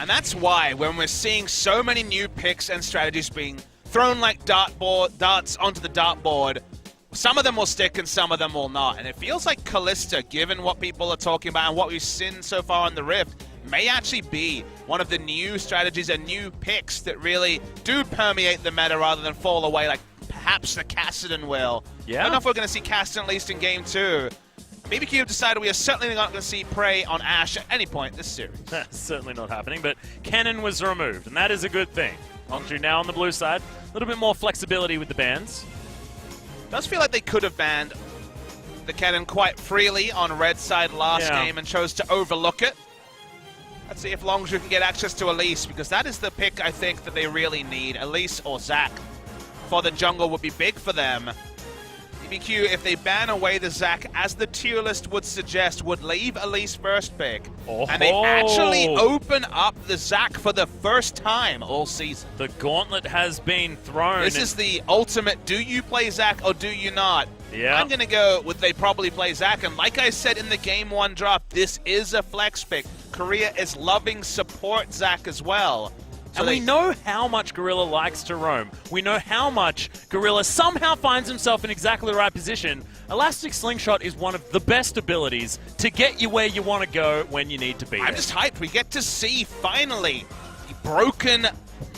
And that's why when we're seeing so many new picks and strategies being thrown like darts onto the dartboard, some of them will stick and some of them will not. And it feels like Kalista, given what people are talking about and what we've seen so far on the Rift, may actually be one of the new strategies and new picks that really do permeate the meta rather than fall away like perhaps the Kassadin will. Yeah. I don't know if we're going to see Kassadin at least in Game 2. BBQ have decided we are certainly not going to see Prey on Ashe at any point this series. That's certainly not happening, but Cannon was removed, and that is a good thing. Longzhu now on the blue side, a little bit more flexibility with the bans. Does feel like they could have banned the Cannon quite freely on red side last game and chose to overlook it. Let's see if Longzhu can get access to Elise, because that is the pick I think that they really need. Elise or Zac for the jungle would be big for them. BBQ, if they ban away the Zac, as the tier list would suggest, would leave Elise first pick. And they actually open up the Zac for the first time all season. The gauntlet has been thrown. This is the ultimate, do you play Zac or do you not? Yeah. I'm going to go with they probably play Zac, and like I said in the Game 1 drop, this is a flex pick. Korea is loving support Zac as well. So and we know how much Gorilla likes to roam. We know how much Gorilla somehow finds himself in exactly the right position. Elastic Slingshot is one of the best abilities to get you where you want to go when you need to be. I'm just hyped. We get to see, finally, the broken,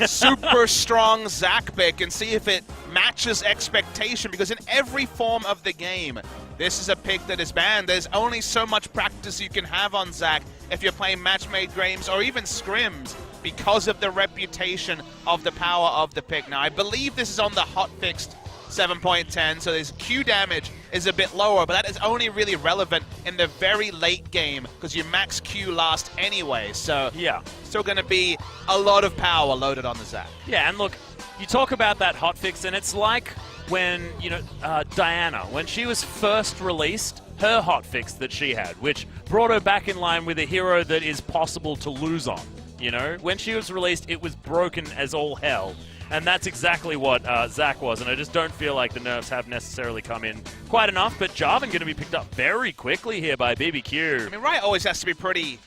super strong Zac pick and see if it matches expectation, because in every form of the game, this is a pick that is banned. There's only so much practice you can have on Zac if you're playing match-made games or even scrims, because of the reputation of the power of the pick. Now, I believe this is on the hot-fixed 7.10, so his Q damage is a bit lower, but that is only really relevant in the very late game, because you max Q last anyway, so yeah, still going to be a lot of power loaded on the Zac. Yeah, and look, you talk about that hotfix, and it's like when, you know, Diana, when she was first released, her hotfix that she had, which brought her back in line with a hero that is possible to lose on. You know, when she was released, it was broken as all hell. And that's exactly what Zac was. And I just don't feel like the nerfs have necessarily come in quite enough. But Jarvan going to be picked up very quickly here by BBQ. I mean, Riot always has to be pretty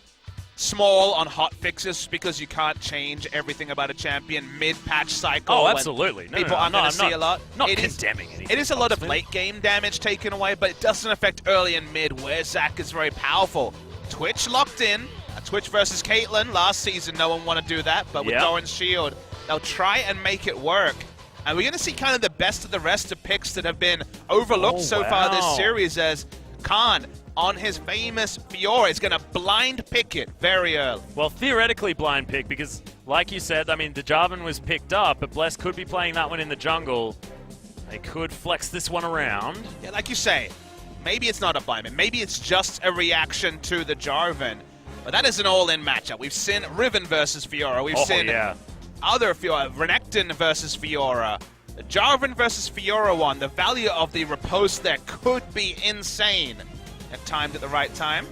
small on hot fixes because you can't change everything about a champion mid-patch cycle. Oh, absolutely. No, people aren't going to see a lot. Not condemning anything. It is a lot of late-game damage taken away, but it doesn't affect early and mid, where Zac is very powerful. Twitch locked in. Twitch versus Caitlyn last season, no one wanted to do that, but with Doran's shield, they'll try and make it work. And we're going to see kind of the best of the rest of picks that have been overlooked so far this series, as Khan, on his famous Fiora, is going to blind pick it very early. Well, theoretically blind pick, because like you said, I mean, the Jarvan was picked up, but Bless could be playing that one in the jungle. They could flex this one around. Yeah, like you say, maybe it's not a blind pick. Maybe it's just a reaction to the Jarvan. But that is an all-in matchup. We've seen Riven versus Fiora. We've seen other Fiora, Renekton versus Fiora. The Jarvan versus Fiora one, the value of the riposte there could be insane if timed at the right time.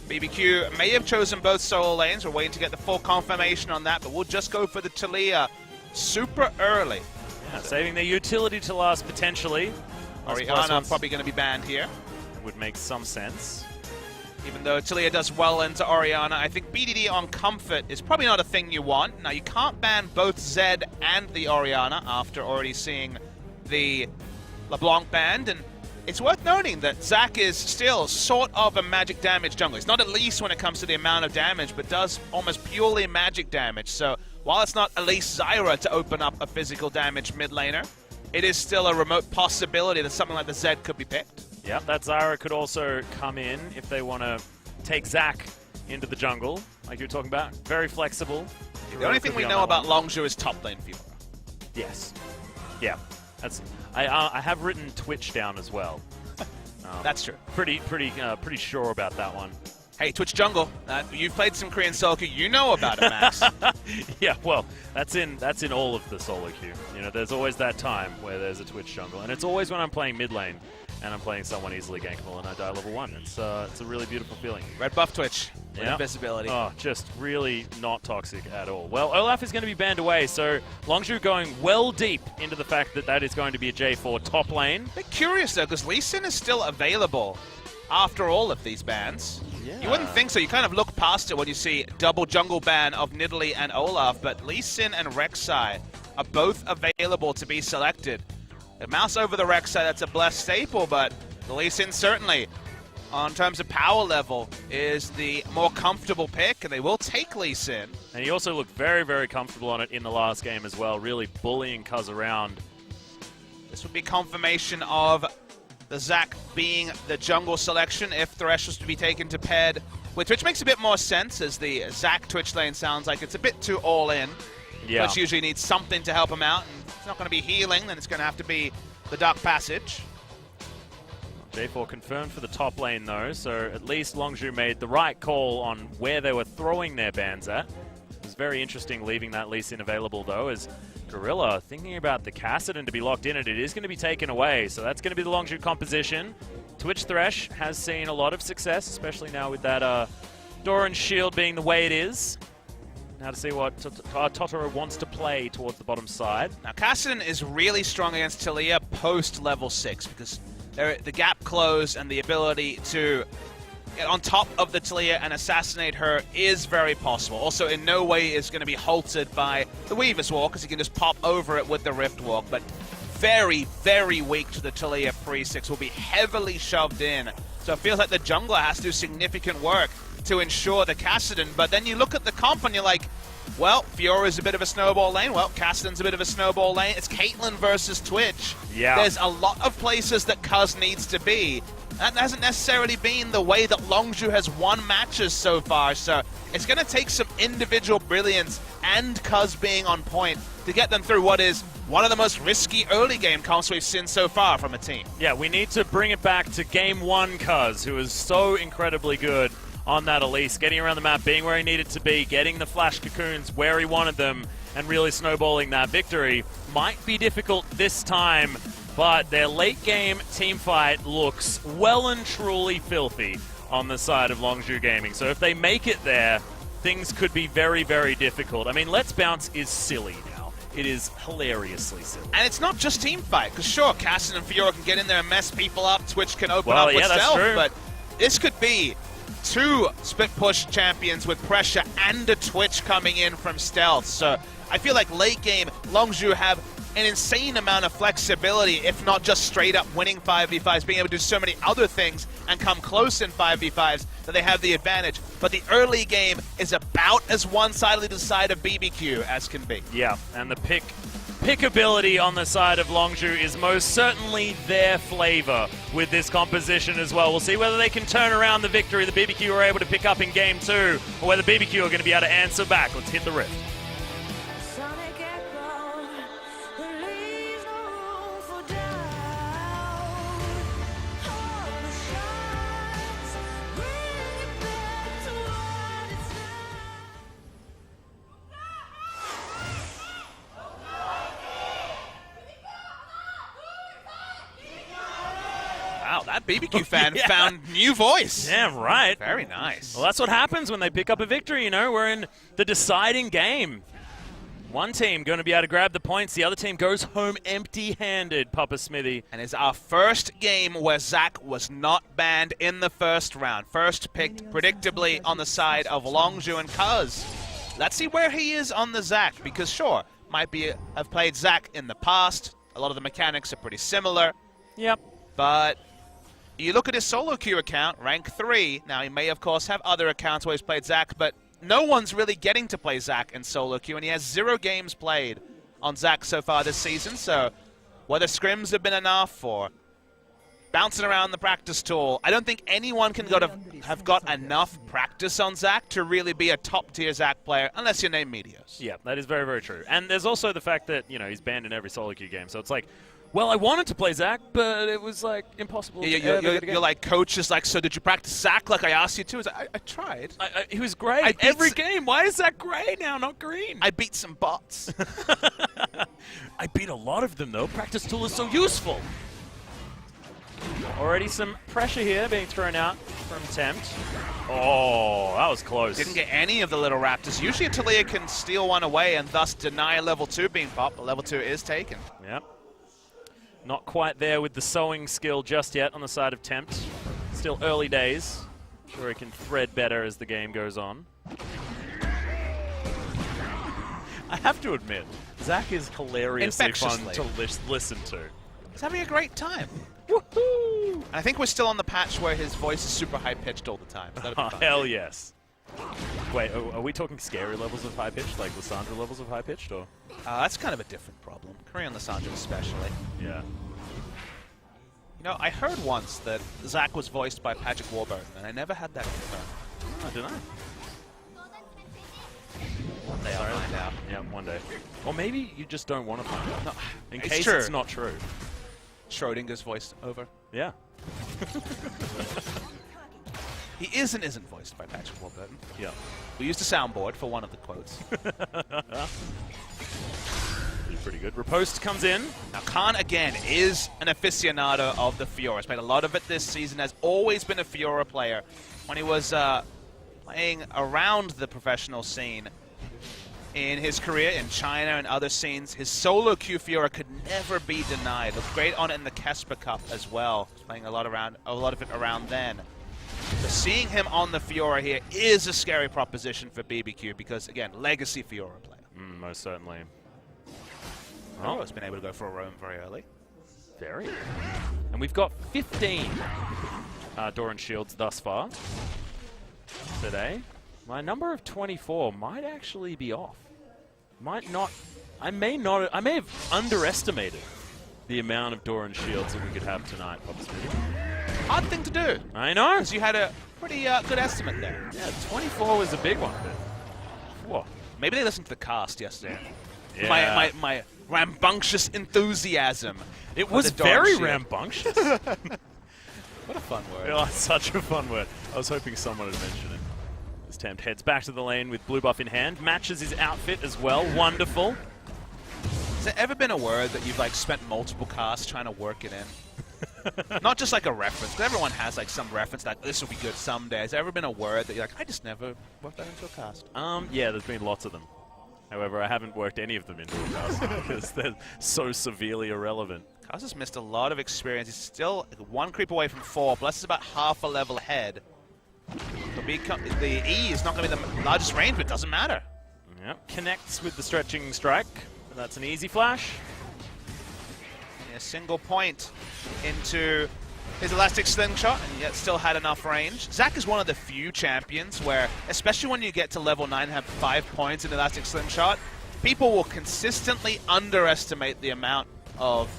BBQ may have chosen both solo lanes. We're waiting to get the full confirmation on that, but we'll just go for the Taliyah super early. Yeah, saving their utility to last, potentially. Orianna probably going to be banned here. Would make some sense. Even though Taliyah does well into Orianna, I think BDD on comfort is probably not a thing you want. Now, you can't ban both Zed and the Orianna after already seeing the LeBlanc banned, and it's worth noting that Zac is still sort of a magic damage jungler. He's not Elise when it comes to the amount of damage, but does almost purely magic damage. So while it's not Elise Zyra to open up a physical damage mid laner, it is still a remote possibility that something like the Zed could be picked. Yep, that Zyra could also come in if they want to take Zac into the jungle, like you were talking about. Very flexible. The only thing we know about Longzhu is top lane Fiora. Yes. Yeah. That's. I have written Twitch down as well. That's true. Pretty sure about that one. Hey, Twitch jungle. You've played some Korean solo queue. You know about it, Max. Yeah, well, that's in all of the solo queue. You know, there's always that time where there's a Twitch jungle, and it's always when I'm playing mid lane and I'm playing someone easily gankable and I die level 1. It's a really beautiful feeling. Red buff Twitch. With invisibility. Oh, just really not toxic at all. Well, Olaf is going to be banned away, so Longzhu going well deep into the fact that that is going to be a J4 top lane. A bit curious, though, because Lee Sin is still available after all of these bans. Yeah. You wouldn't think so. You kind of look past it when you see double jungle ban of Nidalee and Olaf, but Lee Sin and Rek'Sai are both available to be selected. The mouse over the Rek'Sai, that's a blessed staple, but the Lee Sin certainly, on terms of power level, is the more comfortable pick, and they will take Lee Sin. And he also looked very, very comfortable on it in the last game as well, really bullying Cuz around. This would be confirmation of the Zac being the jungle selection if Thresh was to be taken to paired with Twitch. Makes a bit more sense, as the Zac Twitch lane sounds like it's a bit too all-in. Yeah. Twitch usually needs something to help him out, and if it's not going to be healing, then it's going to have to be the Dark Passage. J4 confirmed for the top lane though, so at least Longzhu made the right call on where they were throwing their bans at. It was very interesting leaving that Lee Sin available though, as Gorilla thinking about the Kassadin to be locked in, and it is going to be taken away. So that's going to be the Longzhu composition. Twitch Thresh has seen a lot of success, especially now with that Doran shield being the way it is. Now to see what Totoro wants to play towards the bottom side. Now Kassadin is really strong against Taliyah post level 6 because the gap close and the ability to get on top of the Taliyah and assassinate her is very possible. Also, in no way is going to be halted by the Weaver's Wall, because he can just pop over it with the Rift Walk, but very, very weak to the Taliyah pre-6, will be heavily shoved in. So it feels like the jungler has to do significant work to ensure the Kassadin, but then you look at the comp and you're like, well, Fiora's a bit of a snowball lane. Well, Kassadin's a bit of a snowball lane. It's Caitlyn versus Twitch. Yeah. There's a lot of places that Cuz needs to be. That hasn't necessarily been the way that Longzhu has won matches so far, so it's going to take some individual brilliance and Cuz being on point to get them through what is one of the most risky early game comps we've seen so far from a team. Yeah, we need to bring it back to game 1 Cuz, who is so incredibly good on that Elise, getting around the map, being where he needed to be, getting the flash cocoons where he wanted them, and really snowballing that victory. Might be difficult this time, but their late game team fight looks well and truly filthy on the side of Longzhu Gaming. So if they make it there, things could be very, very difficult. I mean, Let's Bounce is silly now. It is hilariously silly. And it's not just team fight, because sure, Kassadin and Fiora can get in there and mess people up, Twitch can open Well, up with yeah, that's stealth, true. but this could be 2 split push champions with pressure and a Twitch coming in from stealth. So I feel like late game, Longzhu have an insane amount of flexibility, if not just straight up winning 5v5s, being able to do so many other things and come close in 5v5s that they have the advantage. But the early game is about as one-sidedly the side of BBQ as can be. Yeah, and the pick ability on the side of Longzhu is most certainly their flavor with this composition as well. We'll see whether they can turn around the victory the BBQ were able to pick up in game 2, or whether BBQ are going to be able to answer back. Let's hit the rift. Wow, that BBQ fan found new voice. Yeah, right. Very nice. Well, that's what happens when they pick up a victory, you know. We're in the deciding game. One team going to be able to grab the points. The other team goes home empty-handed, Papa Smithy. And it's our first game where Zac was not banned in the first round. First picked predictably on the side of Longzhu and Cuz. Let's see where he is on the Zac, because sure, might be have played Zac in the past. A lot of the mechanics are pretty similar. Yep. But you look at his solo queue account, rank 3. Now, he may, of course, have other accounts where he's played Zac, but no one's really getting to play Zac in solo queue, and he has 0 games played on Zac so far this season. So whether scrims have been enough or bouncing around the practice tool, I don't think anyone can have got enough practice on Zac to really be a top-tier Zac player, unless you're named Meteos. Yeah, that is very, very true. And there's also the fact that, you know, he's banned in every solo queue game, so it's like, well, I wanted to play Zac, but it was, like, impossible. You're like, coach is like, so did you practice Zac like I asked you to? It's like, I tried. He was great every game. Why is Zac gray now, not green? I beat some bots. I beat a lot of them, though. Practice tool is so useful. Already some pressure here being thrown out from Tempt. Oh, that was close. Didn't get any of the little raptors. Usually Taliyah can steal one away and thus deny level 2 being popped, but level 2 is taken. Yep. Not quite there with the sewing skill just yet on the side of Tempt. Still early days. Sure, he can thread better as the game goes on. I have to admit, Zach is hilariously fun to listen to. He's having a great time. Woohoo! And I think we're still on the patch where his voice is super high-pitched all the time. So that'll be fun. Hell yes. Wait, are we talking scary levels of high-pitched, like Lissandra levels of high-pitched, or? That's kind of a different problem. Korean Lissandra especially. Yeah. You know, I heard once that Zach was voiced by Patrick Warburton, and I never had that confirmed. Oh, did I? One day I'll find out. Yeah, one day. Or maybe you just don't want to find out. No, in it's case true. it's not true. Schrodinger's voice over. Yeah. He is and isn't voiced by Patrick Warburton. Yeah. We used a soundboard for one of the quotes. Pretty good. Riposte comes in. Now, Khan, again, is an aficionado of the Fiora. He's played a lot of it this season, has always been a Fiora player. When he was playing around the professional scene in his career in China and other scenes, his solo queue Fiora could never be denied. Looked great on it in the Kesper Cup as well. He was playing a lot of it around then. So seeing him on the Fiora here is a scary proposition for BBQ because, again, legacy Fiora player. Most certainly. Oh, has been able to go for a roam very early. Very. And we've got 15 Doran shields thus far today. My number of 24 might actually be off. Might not. I may have underestimated the amount of Doran shields that we could have tonight. Hard thing to do. I know. Because you had a pretty good estimate there. Yeah, 24 was a big one. Whoa. Maybe they listened to the cast yesterday. Yeah. My rambunctious enthusiasm. It was very rambunctious. What a fun word. Oh, such a fun word. I was hoping someone would mention it. This Tempt heads back to the lane with blue buff in hand. Matches his outfit as well. Wonderful. Has there ever been a word that you've spent multiple casts trying to work it in? Not just like a reference, because everyone has some reference that this will be good someday. Has there ever been a word that you're like, I just never worked that into a cast? Yeah, there's been lots of them. However, I haven't worked any of them into a cast because they're so severely irrelevant. Cast has missed a lot of experience. He's still one creep away from 4. Bless is about half a level ahead. The E is not going to be the largest range, but it doesn't matter. Yep, connects with the stretching strike. That's an easy flash. A single point into his elastic slingshot, and yet still had enough range. Zach is one of the few champions where, especially when you get to level 9 and have 5 points in elastic slingshot, people will consistently underestimate the amount of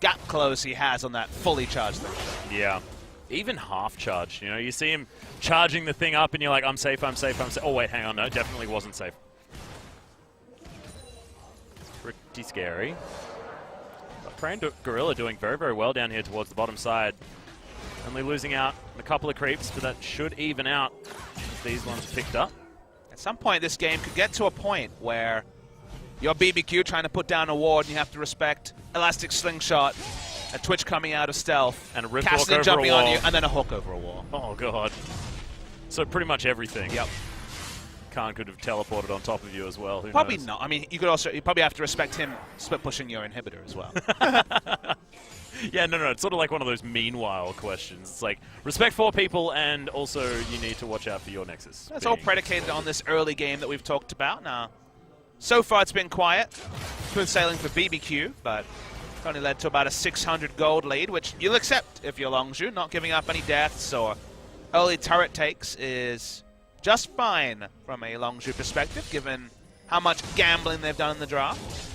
gap close he has on that fully charged slingshot. Yeah. Even half charged, you see him charging the thing up and you're like, I'm safe, I'm safe, I'm safe. Oh wait, hang on, no, definitely wasn't safe. Pretty scary. Trained Gorilla doing very, very well down here towards the bottom side. Only losing out a couple of creeps, but that should even out as these ones picked up. At some point, this game could get to a point where you're BBQ trying to put down a ward, and you have to respect elastic slingshot, a Twitch coming out of stealth, and a rift walk over jumping a wall. on you, and then a hook over a wall. Oh god. So pretty much everything. Yep. Khan could have teleported on top of you as well. Who probably knows? not. I mean, you probably have to respect him split pushing your inhibitor as well. Yeah, no, it's sort of like one of those meanwhile questions. It's like, respect 4 people, and also you need to watch out for your Nexus. That's all predicated on this early game that we've talked about. Now, so far it's been quiet. Smooth sailing for BBQ, but only led to about a 600 gold lead, which you'll accept if you're Longzhu. Not giving up any deaths or early turret takes is just fine from a Longzhu perspective, given how much gambling they've done in the draft.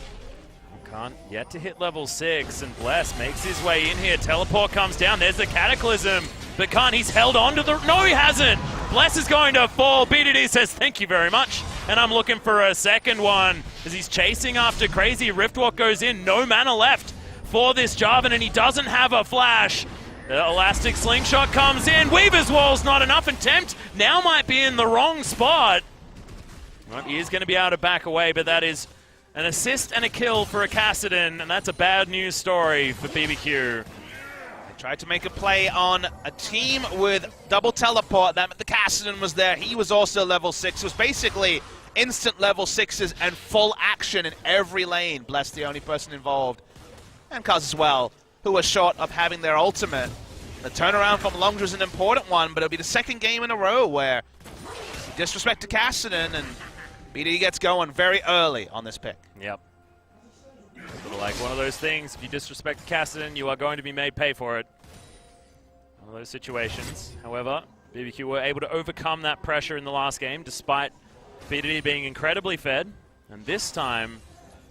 Can't yet to hit level 6, and Bless makes his way in here. Teleport comes down. There's the Cataclysm. But Khan, he's held on to the... No, he hasn't! Bless is going to fall. BDD says, thank you very much. And I'm looking for a second one as he's chasing after Crazy. Riftwalk goes in. No mana left for this Jarvan, and he doesn't have a flash. The elastic slingshot comes in. Weaver's Wall's not enough, and Tempt now might be in the wrong spot. Well, he is going to be able to back away, but that is an assist and a kill for a Kassadin, and that's a bad news story for BBQ. They tried to make a play on a team with double teleport. That meant the Kassadin was there. He was also level 6. It was basically instant level 6s and full action in every lane. Bless the only person involved. And Kaz as well, who was short of having their ultimate. The turnaround from Longzhu is an important one, but it'll be the second game in a row where disrespect to Cassidy and BDD gets going very early on this pick. Yep. Sort of like one of those things, if you disrespect Cassidy, you are going to be made pay for it. One of those situations. However, BBQ were able to overcome that pressure in the last game, despite BDD being incredibly fed. And this time,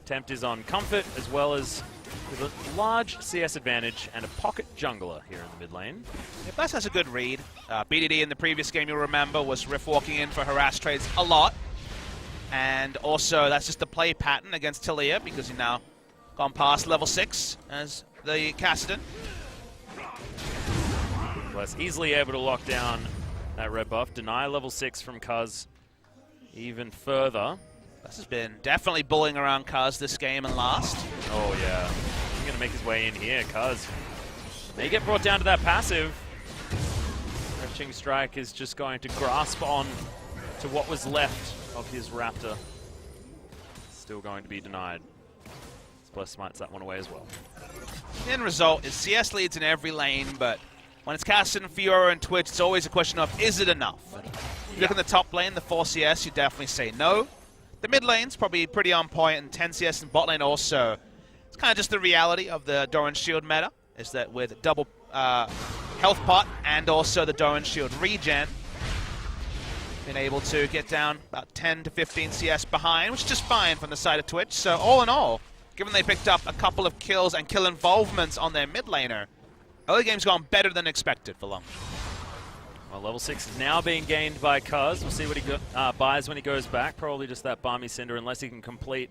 Tempt is on comfort, as well as with a large CS advantage and a pocket jungler here in the mid lane. Yeah, Bless has a good read. BDD in the previous game, you'll remember, was Rift walking in for harass trades a lot. And also, that's just the play pattern against Talia, because he now gone past level 6 as the Cassidy. Bless easily able to lock down that red buff, deny level 6 from Cuz even further. Bless has been definitely bullying around Cuz this game and last. Oh yeah, he's going to make his way in here. Cuz may get brought down to that passive. Retching Strike is just going to grasp on to what was left of his Raptor. Still going to be denied. Bless smites that one away as well. The end result is CS leads in every lane, but when it's Cassidy, Fiora, and Twitch, it's always a question of, is it enough? If you look in the top lane, the 4 CS, you definitely say no. The mid lane's probably pretty on point, and 10 CS in bot lane also. It's kind of just the reality of the Doran Shield meta, is that with double health pot and also the Doran Shield regen, been able to get down about 10 to 15 CS behind, which is just fine from the side of Twitch. So all in all, given they picked up a couple of kills and kill involvements on their mid laner, early game's gone better than expected for Longzhu. Well, level 6 is now being gained by Cuz. We'll see what he buys when he goes back. Probably just that Balmy Cinder, unless he can complete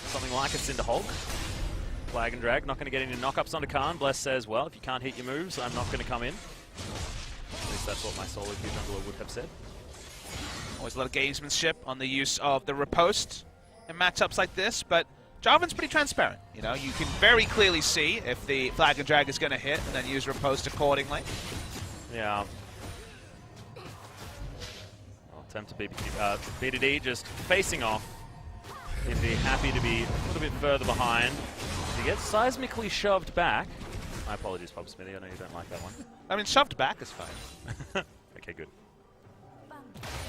something like a Cinder Hulk. Flag and drag, not going to get any knockups onto Khan. Bless says, well, if you can't hit your moves, I'm not going to come in. At least that's what my solo queue jungler would have said. Always a lot of gamesmanship on the use of the riposte in matchups like this, but Jarvan's pretty transparent. You know, you can very clearly see if the flag and drag is going to hit, and then use riposte accordingly. Yeah. Well, attempt to BDD just facing off. He'd be happy to be a little bit further behind. He gets seismically shoved back. My apologies, Pop Smithy. I know you don't like that one. I mean, shoved back is fine. Okay, good.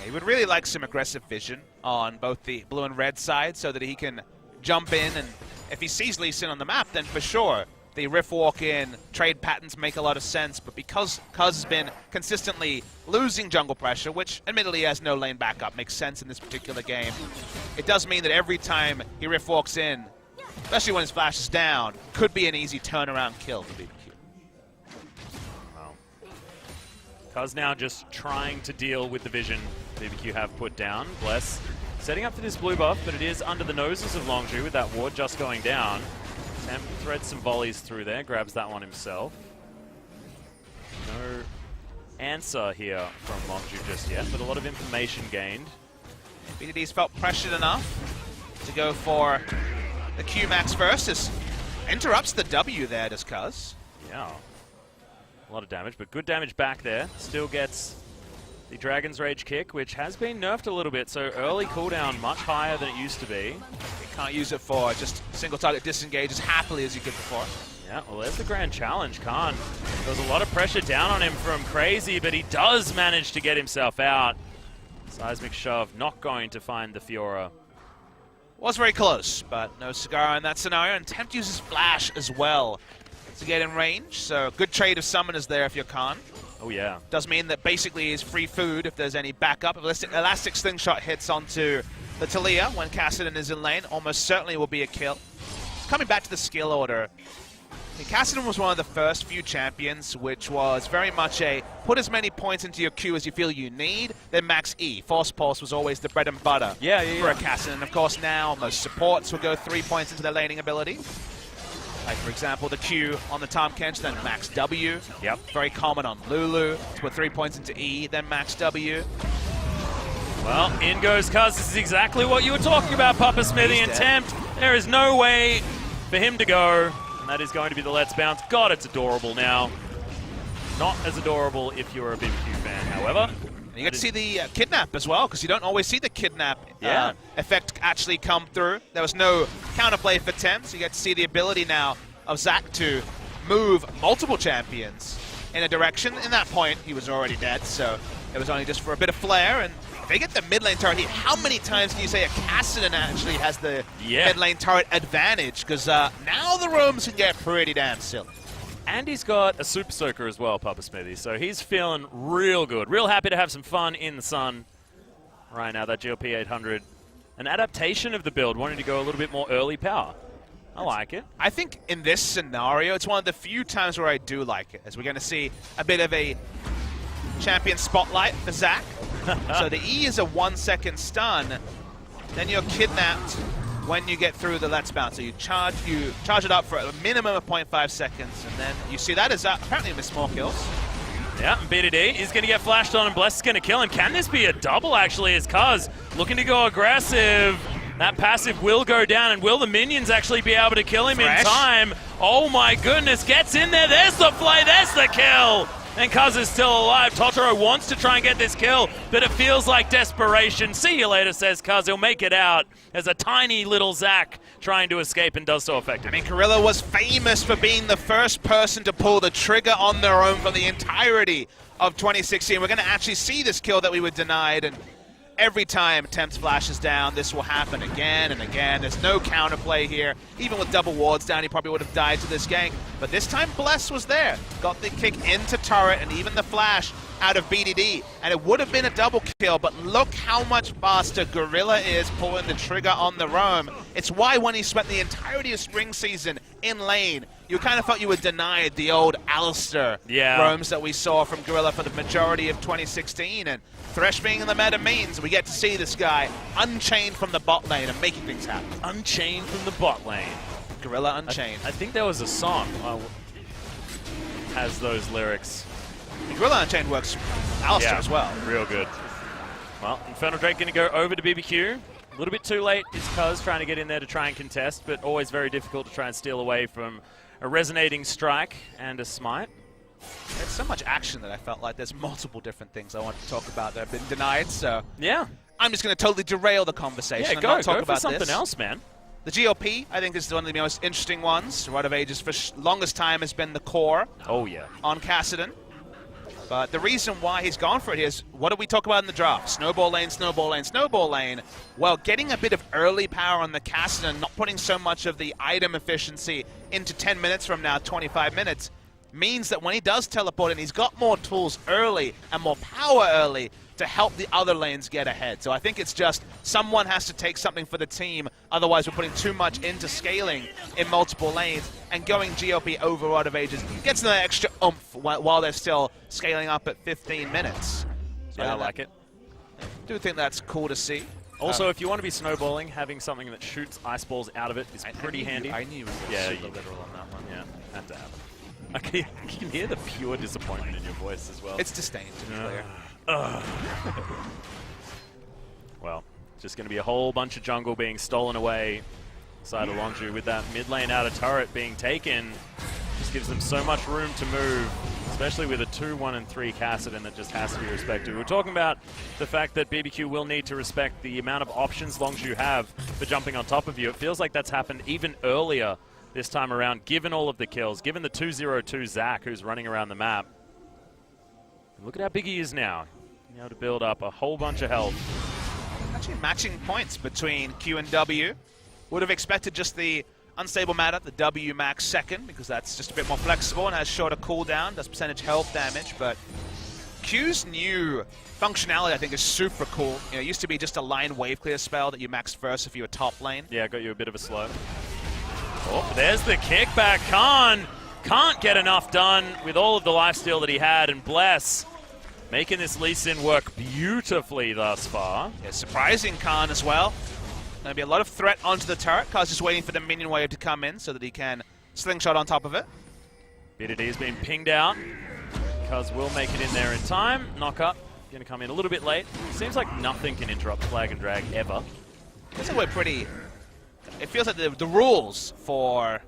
He would really like some aggressive vision on both the blue and red side so that he can jump in, and if he sees Lee Sin on the map, then for sure the Rift walk in trade patterns make a lot of sense. But because Cuz has been consistently losing jungle pressure, which admittedly has no lane backup, makes sense in this particular game, it does mean that every time he Rift walks in, especially when his flash is down, could be an easy turnaround kill for BBQ. Cuz now just trying to deal with the vision BBQ have put down. Bless setting up for this blue buff, but it is under the noses of Longzhu with that ward just going down. Temp threads some volleys through there, grabs that one himself. No answer here from Longzhu just yet, but a lot of information gained. BDD's felt pressured enough to go for the Q max first. This interrupts the W there, does Cuz. Yeah. A lot of damage, but good damage back there. Still gets the Dragon's Rage kick, which has been nerfed a little bit, so early cooldown much higher than it used to be. You can't use it for just single target disengage as happily as you could before. Yeah, well, there's the grand challenge. Khan. There's a lot of pressure down on him from Crazy, but he does manage to get himself out. Seismic shove, not going to find the Fiora. Was very close, but no cigar in that scenario, and Tempt uses flash as well to get in range, so good trade of summoners there if you're Khan. Oh yeah. Does mean that basically is free food if there's any backup. If Elastic Slingshot hits onto the Talia when Cassidy is in lane, almost certainly will be a kill. Coming back to the skill order, Cassidy was one of the first few champions which was very much a put as many points into your Q as you feel you need, then max E. Force Pulse was always the bread and butter for a Cassidy, and of course now most supports will go 3 points into their laning ability. Like, for example, the Q on the Tahm Kench, then max W. Yep. Very common on Lulu to put 3 points into E, then max W. Well, in goes Cuz. This is exactly what you were talking about, Papa Smithy and Tempt. There is no way for him to go, and that is going to be the Let's Bounce. God, it's adorable now. Not as adorable if you're a BBQ fan, however. And you get to see the kidnap as well, because you don't always see the kidnap effect actually come through. There was no counterplay for Tempt, so you get to see the ability now of Zac to move multiple champions in a direction. In that point, he was already dead, so it was only just for a bit of flair. And if they get the mid lane turret here, how many times can you say a Kassadin actually has the mid lane turret advantage? Because now the roams can get pretty damn silly. And he's got a Super Soaker as well, Papa Smithy, so he's feeling real good. Real happy to have some fun in the sun right now, that GLP 800. An adaptation of the build, wanting to go a little bit more early power. I like it. I think in this scenario, it's one of the few times where I do like it, as we're going to see a bit of a champion spotlight for Zac. So the E is a 1 second stun, then you're kidnapped when you get through the Let's Bounce. So you charge it up for a minimum of 0.5 seconds, and then you see that as apparently miss more kills. Yeah, and BDD is going to get flashed on, and Bless is going to kill him. Can this be a double, actually, as Cuz looking to go aggressive? That passive will go down, and will the minions actually be able to kill him in time? Oh my goodness, gets in there. There's the play, there's the kill. And Cuz is still alive. Totoro wants to try and get this kill, but it feels like desperation. See you later, says Cuz. He'll make it out as a tiny little Zac trying to escape, and does so effectively. I mean, Gorilla was famous for being the first person to pull the trigger on their own for the entirety of 2016. We're going to actually see this kill that we were denied, and every time Temps flashes down, this will happen again and again. There's no counterplay here. Even with double wards down, he probably would have died to this gank. But this time, Bless was there. Got the kick into turret and even the flash out of BDD. And it would have been a double kill, but look how much faster Gorilla is pulling the trigger on the roam. It's why when he spent the entirety of spring season in lane, you kind of felt you were denied the old Alistair roams that we saw from Gorilla for the majority of 2016. And Thresh being in the meta means we get to see this guy unchained from the bot lane and making things happen. Unchained from the bot lane. Gorilla Unchained. I think there was a song has those lyrics. Gorilla Unchained works Alistair as well. Real good. Well, Infernal Drake going to go over to BBQ. A little bit too late is Cuz trying to get in there to try and contest, but always very difficult to try and steal away from a resonating strike and a smite. There's so much action that I felt like there's multiple different things I want to talk about that have been denied, so yeah, I'm just going to totally derail the conversation and go not talk about something else, man. The GOP, I think, is one of the most interesting ones. Rite of Ages for longest time has been the core on Kassadin. But the reason why he's gone for it is, what did we talk about in the draft? Snowball lane, snowball lane, snowball lane. Well, getting a bit of early power on the Kassadin, not putting so much of the item efficiency into 10 minutes from now, 25 minutes, means that when he does teleport in, he's got more tools early and more power early to help the other lanes get ahead. So I think it's just someone has to take something for the team, otherwise we're putting too much into scaling in multiple lanes, and going GOP over Rite of Ages gets them that extra oomph while they're still scaling up at 15 minutes. So yeah, I like it. I do think that's cool to see. Also, if you want to be snowballing, having something that shoots ice balls out of it is pretty handy. I knew you were super literal on that one. Yeah, had to happen. Okay, you can hear the pure disappointment in your voice as well. It's disdain, to be clear. Well, just going to be a whole bunch of jungle being stolen away side of Longzhu, with that mid lane outer turret being taken. Just gives them so much room to move, especially with a 2, 1, and 3 Kassadin that just has to be respected. We're talking about the fact that BBQ will need to respect the amount of options Longzhu have for jumping on top of you. It feels like that's happened even earlier this time around, given all of the kills, given the 2-0-2 Zac who's running around the map. And look at how big he is now. Being able to build up a whole bunch of health. Actually matching points between Q and W. Would have expected just the unstable matter, the W max second, because that's just a bit more flexible and has shorter cooldown, does percentage health damage, but Q's new functionality I think is super cool. You know, it used to be just a line wave clear spell that you maxed first if you were top lane. Yeah, got you a bit of a slow. Oh, there's the kickback. Khan can't get enough done with all of the lifesteal that he had, and Bless making this Lee Sin work beautifully thus far. Yeah, surprising Khan as well. Going to be a lot of threat onto the turret. Khan's just waiting for the minion wave to come in so that he can slingshot on top of it. BDD's been pinged out. Cuz will make it in there in time. Knock up, going to come in a little bit late. Seems like nothing can interrupt Flag and Drag ever. Feels like we're pretty... It feels like the rules for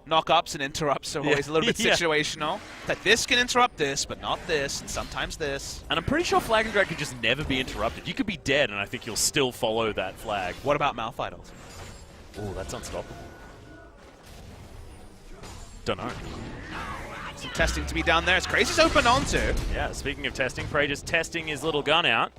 knock-ups and interrupts are always a little bit situational. That this can interrupt this, but not this, and sometimes this. And I'm pretty sure Flag and Drag could just never be interrupted. You could be dead, and I think you'll still follow that flag. What about Malphite? Oh, that's unstoppable. Don't know. Some testing to be done there. It's Crazy's open onto. Yeah, speaking of testing, Prey just testing his little gun out.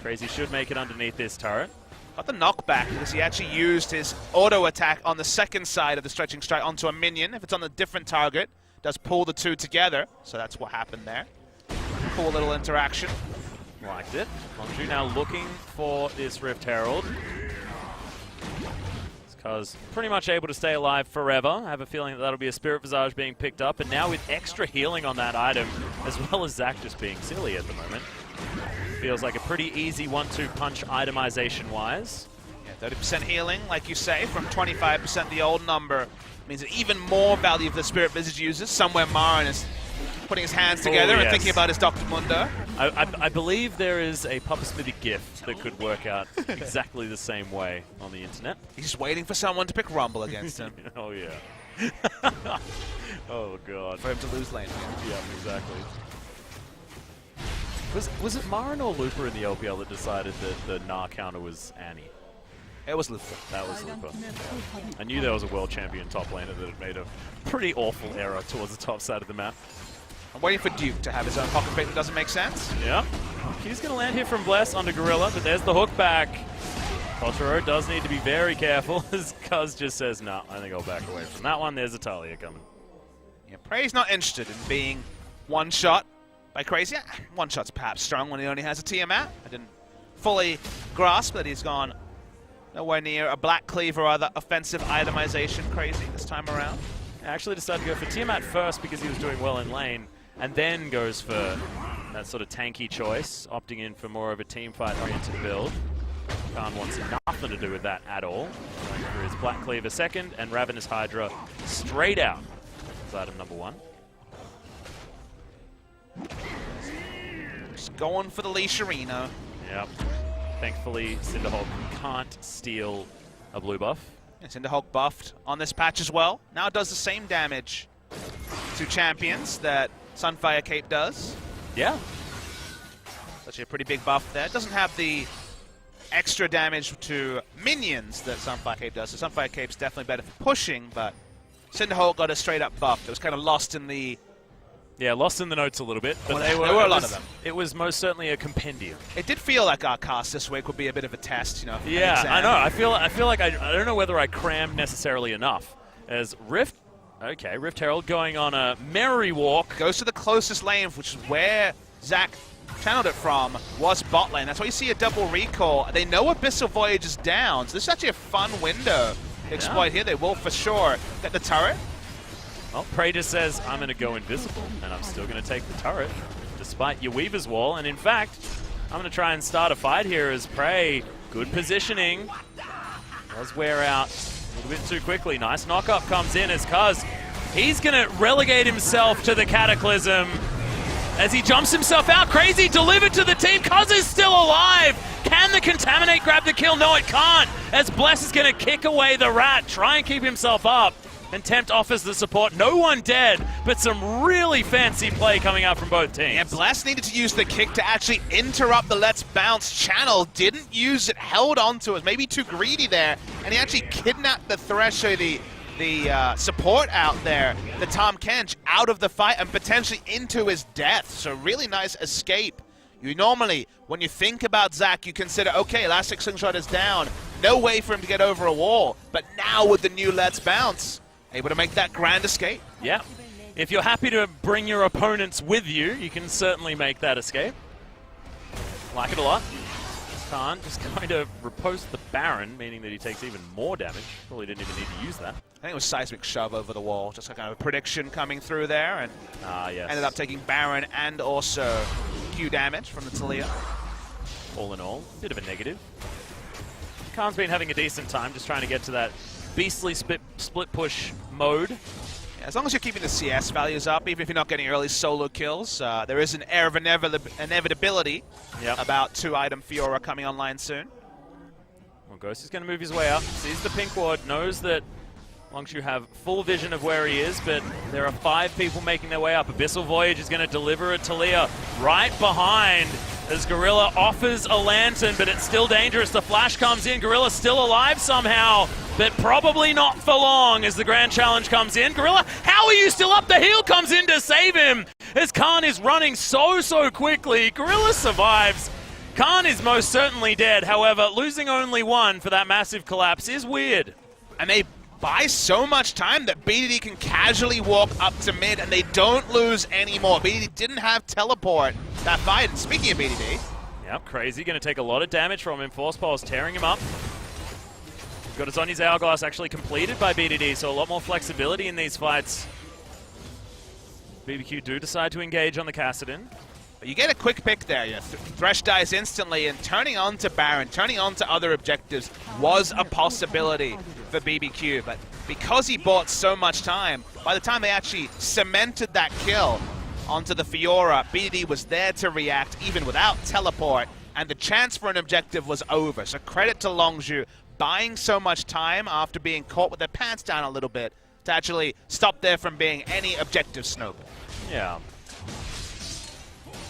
Crazy should make it underneath this turret. Got the knockback because he actually used his auto attack on the second side of the stretching strike onto a minion. If it's on a different target, does pull the two together. So that's what happened there. Cool little interaction. Liked it. Longju now looking for this Rift Herald. Cuz pretty much able to stay alive forever. I have a feeling that that'll be a Spirit Visage being picked up, and now with extra healing on that item, as well as Zach just being silly at the moment. Feels like a pretty easy 1-2 punch itemization-wise. Yeah, 30% healing, like you say, from 25% the old number. Means that even more value for the Spirit Visage users. Somewhere Marin is putting his hands together and thinking about his Dr. Mundo. I believe there is a Papa Smithy gift that could work out exactly the same way on the internet. He's just waiting for someone to pick Rumble against him. Oh, yeah. Oh, God. For him to lose lane. Yeah, exactly. Was it Marin or Looper in the LPL that decided that the Gnar counter was Annie? It was Looper. That was Looper. I knew there was a world champion top laner that had made a pretty awful error towards the top side of the map. I'm waiting for Duke to have his own pocket pick that doesn't make sense. Yeah. He's going to land here from Bless onto Gorilla, but there's the hook back. Kotaro does need to be very careful, as Cuz just says, no, I think I'll back away from that one. There's Italia coming. Yeah, Prey's not interested in being one-shot by Crazy. One-shot's perhaps strong when he only has a Tiamat. I didn't fully grasp that he's gone nowhere near a Black Cleave or other offensive itemization Crazy this time around. I actually decided to go for Tiamat first because he was doing well in lane, and then goes for that sort of tanky choice, opting in for more of a team fight-oriented build. Khan wants nothing to do with that at all. Going for his Black Cleaver second, and Ravenous Hydra straight out. That's item number 1. Just going for the Leisharino. Yep. Thankfully, Cinderhawk can't steal a blue buff. Yeah, Cinderhawk buffed on this patch as well. Now it does the same damage to champions that Sunfire Cape does. Yeah. Actually a pretty big buff there. It doesn't have the extra damage to minions that Sunfire Cape does. So Sunfire Cape's definitely better for pushing, but Cinderhawk got a straight up buff. It was kind of lost in the... Yeah, lost in the notes a little bit. But there were a lot of them. It was most certainly a compendium. It did feel like our cast this week would be a bit of a test, you know. Yeah, I know. I feel like I don't know whether I crammed necessarily enough. As Rift Herald going on a merry walk. Goes to the closest lane, which is where Zach channeled it from, was bot lane. That's why you see a double recall. They know Abyssal Voyage is down, so this is actually a fun window to exploit here. They will for sure get the turret. Well, Prey just says, I'm going to go invisible, and I'm still going to take the turret, despite your Weaver's Wall. And in fact, I'm going to try and start a fight here as Prey, good positioning, does wear out a little bit too quickly. Nice knock-up comes in as Cuz, he's going to relegate himself to the Cataclysm as he jumps himself out. Crazy delivered to the team. Cuz is still alive. Can the Contaminate grab the kill? No, it can't, as Bless is going to kick away the rat, try and keep himself up. And Tempt offers the support. No one dead, but some really fancy play coming out from both teams. Yeah, Blast needed to use the kick to actually interrupt the Let's Bounce channel. Didn't use it, held on to it. Maybe too greedy there. And he actually kidnapped the Thresher, the support out there, the Tom Kench, out of the fight and potentially into his death. So really nice escape. You normally, when you think about Zach, you consider, okay, Elastic Slingshot is down. No way for him to get over a wall. But now with the new Let's Bounce, able to make that grand escape. Yeah. If you're happy to bring your opponents with you, you can certainly make that escape. Like it a lot. Khan just going to riposte the Baron, meaning that he takes even more damage. Probably didn't even need to use that. I think it was Seismic Shove over the wall. Just kind of a prediction coming through there. And yes. ended up taking Baron and also Q damage from the Talia. All in all, bit of a negative. Khan's been having a decent time just trying to get to that beastly split push mode. Yeah, as long as you're keeping the CS values up, even if you're not getting early solo kills, there is an air of inevitability about 2-item Fiora coming online soon. Well, Ghost is going to move his way up, sees the pink ward, knows that Longju have full vision of where he is, but there are 5 people making their way up. Abyssal Voyage is going to deliver a Talia right behind as Gorilla offers a lantern, but it's still dangerous. The flash comes in. Gorilla still alive somehow. but probably not for long as the Grand Challenge comes in. Gorilla, how are you still up? The heal comes in to save him as Khan is running so quickly. Gorilla survives. Khan is most certainly dead. However, losing only one for that massive collapse is weird. And they buy so much time that BDD can casually walk up to mid and they don't lose anymore. BDD didn't have teleport that fight. And speaking of BDD. Yep, Crazy going to take a lot of damage from him. Force Pulse tearing him up. Got his Sonny's Hourglass actually completed by BDD, so a lot more flexibility in these fights. BBQ do decide to engage on the Kassadin. But you get a quick pick there. Thresh dies instantly, and turning on to Baron, turning on to other objectives was a possibility for BBQ. But because he bought so much time, by the time they actually cemented that kill onto the Fiora, BDD was there to react even without teleport, and the chance for an objective was over. So credit to Longzhu buying so much time after being caught with their pants down a little bit to actually stop there from being any objective snowball. Yeah.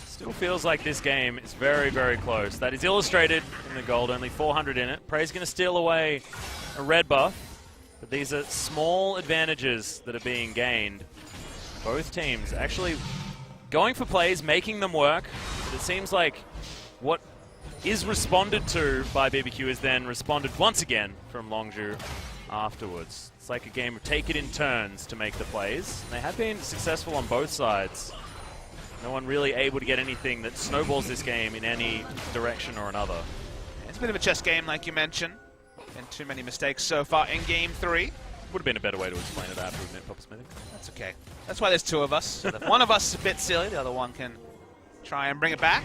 Still feels like this game is very close. That is illustrated in the gold, only 400 in it. Prey's going to steal away a red buff, but these are small advantages that are being gained. Both teams actually going for plays, making them work, but it seems like what is responded to by BBQ is then responded once again from Longzhu afterwards. It's like a game of take it in turns to make the plays. And they have been successful on both sides. No one really able to get anything that snowballs this game in any direction or another. It's a bit of a chess game, like you mentioned. And too many mistakes so far in Game 3. Would have been a better way to explain it after we've met Papa Smithy. That's okay. That's why there's two of us. So if one of us is a bit silly, the other one can try and bring it back.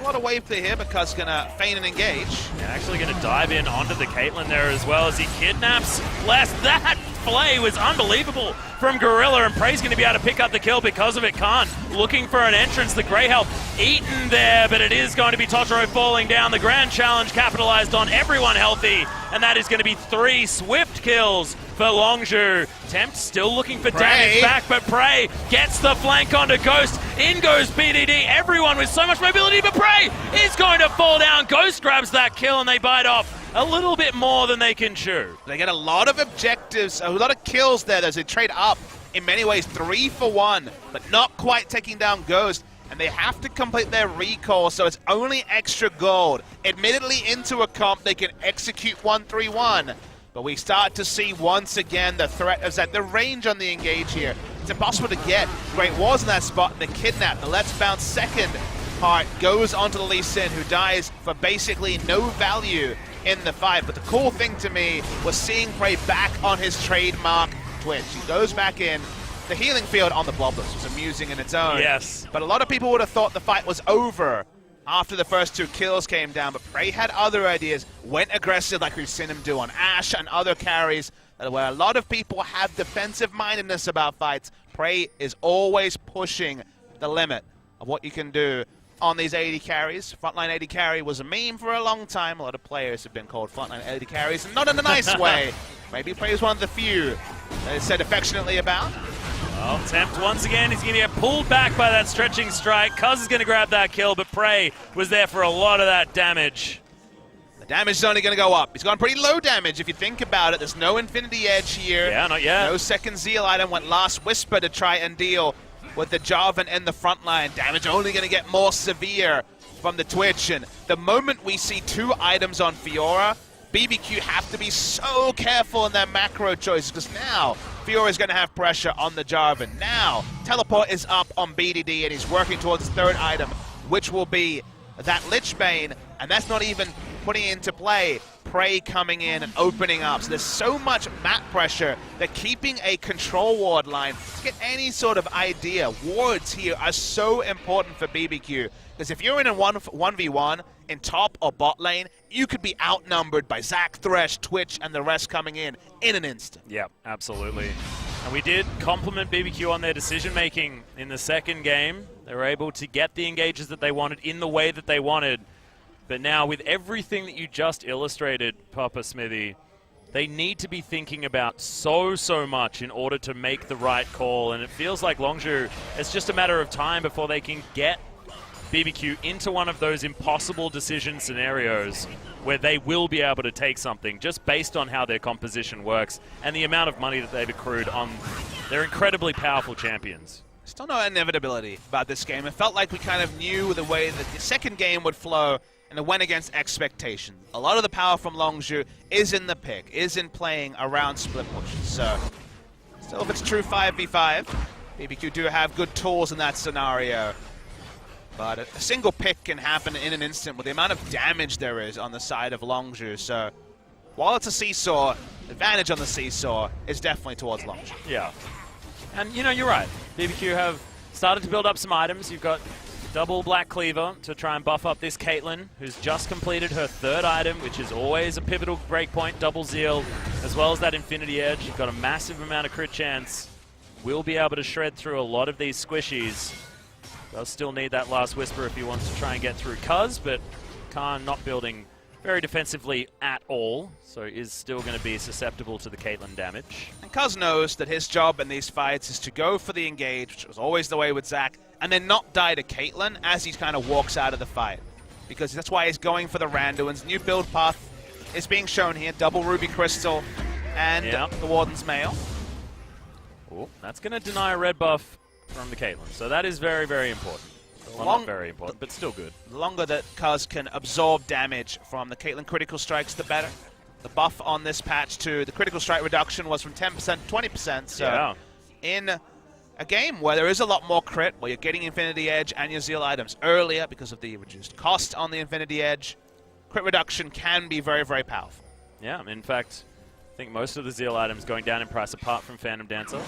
A lot of wave play here because going to feign and engage. And actually going to dive in onto the Caitlyn there as well as he kidnaps Les. That play was unbelievable from Gorilla, and Prey's going to be able to pick up the kill because of it. Khan looking for an entrance. The Grey Help eaten there, but it is going to be Totoro falling down. The Grand Challenge capitalized on everyone healthy, and that is going to be 3 swift kills for Longzhu. Tempt still looking for damage back, but Prey gets the flank onto Ghost. In goes BDD. Everyone with so much mobility, but Prey is going to fall down. Ghost grabs that kill, and they bite off a little bit more than they can chew. They get a lot of objectives, a lot of kills there as they trade up. In many ways, 3 for 1, but not quite taking down Ghost. And they have to complete their recall, so it's only extra gold. Admittedly, into a comp, they can execute 1-3-1. But we start to see once again the threat is that the range on the engage here. It's impossible to get. Great Wars in that spot, and the kidnap, the Let's Bounce second part goes onto the Lee Sin, who dies for basically no value in the fight. But the cool thing to me was seeing Prey back on his trademark Twitch. He goes back in. The healing field on the Blobless was amusing in its own. Yes. But a lot of people would have thought the fight was over after the first 2 kills came down, but Prey had other ideas, went aggressive like we've seen him do on Ashe and other carries, where a lot of people have defensive-mindedness about fights. Prey is always pushing the limit of what you can do on these AD carries. Frontline AD carry was a meme for a long time. A lot of players have been called frontline AD carries, and not in a nice way. Maybe Prey is one of the few that is said affectionately about. Well, Tempt once again is going to get pulled back by that stretching strike. Cuz is going to grab that kill, but Prey was there for a lot of that damage. The damage is only going to go up. He's gone pretty low damage if you think about it. There's no Infinity Edge here. Yeah, not yet. No second Zeal item. Went Last Whisper to try and deal with the Jarvan in the front line. Damage only going to get more severe from the Twitch. And the moment we see 2 items on Fiora, BBQ have to be so careful in their macro choices, because now Fiora is going to have pressure on the Jarvan. Now, Teleport is up on BDD, and he's working towards his 3rd item, which will be that Lich Bane, and that's not even putting into play Prey coming in and opening up. So there's so much map pressure that keeping a control ward line to get any sort of idea. Wards here are so important for BBQ, because if you're in a 1v1 in top or bot lane, you could be outnumbered by Zac, Thresh, Twitch, and the rest coming in an instant. Yeah, absolutely. And we did compliment BBQ on their decision-making in the second game. They were able to get the engages that they wanted in the way that they wanted. But now, with everything that you just illustrated, Papa Smithy, they need to be thinking about so much in order to make the right call. And it feels like Longzhu, it's just a matter of time before they can get BBQ into one of those impossible decision scenarios. where they will be able to take something just based on how their composition works and the amount of money that they've accrued on their incredibly powerful champions. Still no inevitability about this game. It felt like we kind of knew the way that the second game would flow, and it went against expectation. A lot of the power from Longzhu is in the pick, is in playing around split pushes. So, still if it's true 5v5, BBQ do have good tools in that scenario. But a single pick can happen in an instant with the amount of damage there is on the side of Longzhu. So, while it's a seesaw, the advantage on the seesaw is definitely towards Longzhu. Yeah. And, you know, you're right. BBQ have started to build up some items. You've got double Black Cleaver to try and buff up this Caitlyn, who's just completed her third item, which is always a pivotal breakpoint, double Zeal, as well as that Infinity Edge. You've got a massive amount of crit chance. Will be able to shred through a lot of these squishies. Does still need that last Whisper if he wants to try and get through Cuz, but Khan not building very defensively at all, so is still going to be susceptible to the Caitlyn damage. And Cuz knows that his job in these fights is to go for the engage, which was always the way with Zac, and then not die to Caitlyn as he kind of walks out of the fight. Because that's why he's going for the Randuin's. New build path is being shown here, double Ruby Crystal and the Warden's Mail. Oh, that's going to deny a red buff from the Caitlyn, so that is very, very important. Well, not very important, but still good. The longer that Cuz can absorb damage from the Caitlyn critical strikes, the better. The buff on this patch to the critical strike reduction was from 10% to 20%, so in a game where there is a lot more crit, where you're getting Infinity Edge and your Zeal items earlier because of the reduced cost on the Infinity Edge, crit reduction can be very, very powerful. Yeah, in fact, I think most of the Zeal items going down in price apart from Phantom Dancer.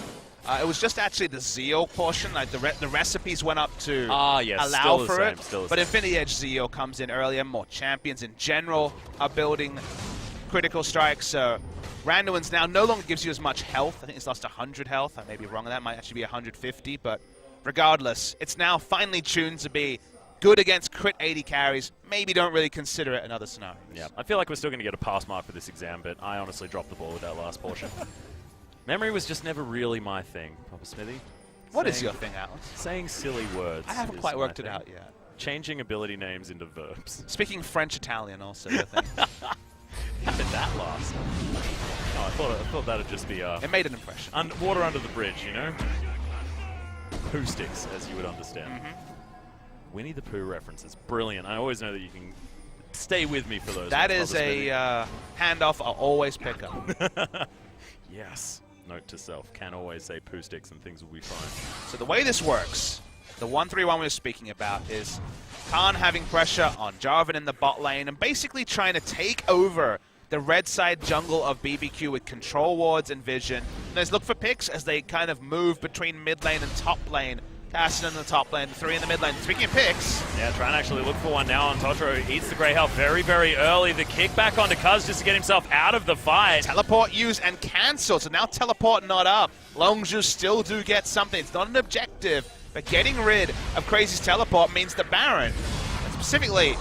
It was just actually the Zeal portion, like the recipes went up to yes, allow for it. But Infinity Edge Zeal comes in earlier, more champions in general are building critical strikes, so Randuin's now no longer gives you as much health. I think it's lost 100 health. I may be wrong on that, might actually be 150, but regardless, it's now finally tuned to be good against crit 80 carries. Maybe don't really consider it another scenario. Yeah, I feel like we're still going to get a pass mark for this exam, but I honestly dropped the ball with that last portion. Memory was just never really my thing, Papa Smithy. What is your thing, Alex? Saying silly words. I haven't quite worked it out yet. Changing ability names into verbs. Speaking French-Italian also, I think. How did that last? Oh, I thought that'd just be it made an impression. Water under the bridge, you know? Pooh sticks, as you would understand. Winnie the Pooh references. Brilliant. I always know that you can stay with me for those. That is a handoff I'll always pick up. Yes. Note to self, can always say Pooh sticks and things will be fine. So the way this works, the 1-3-1 we were speaking about is Khan having pressure on Jarvan in the bot lane and basically trying to take over the red side jungle of BBQ with control wards and vision. And let's look for picks as they kind of move between mid lane and top lane. Cassin in the top lane, 3 in the mid lane. Speaking of picks. Yeah, trying to actually look for one now on Totoro. Eats the Grey Health very, very early. The kick back onto Cuz just to get himself out of the fight. Teleport used and cancelled, so now teleport not up. Longzhu still do get something. It's not an objective, but getting rid of Crazy's teleport means the Baron, and specifically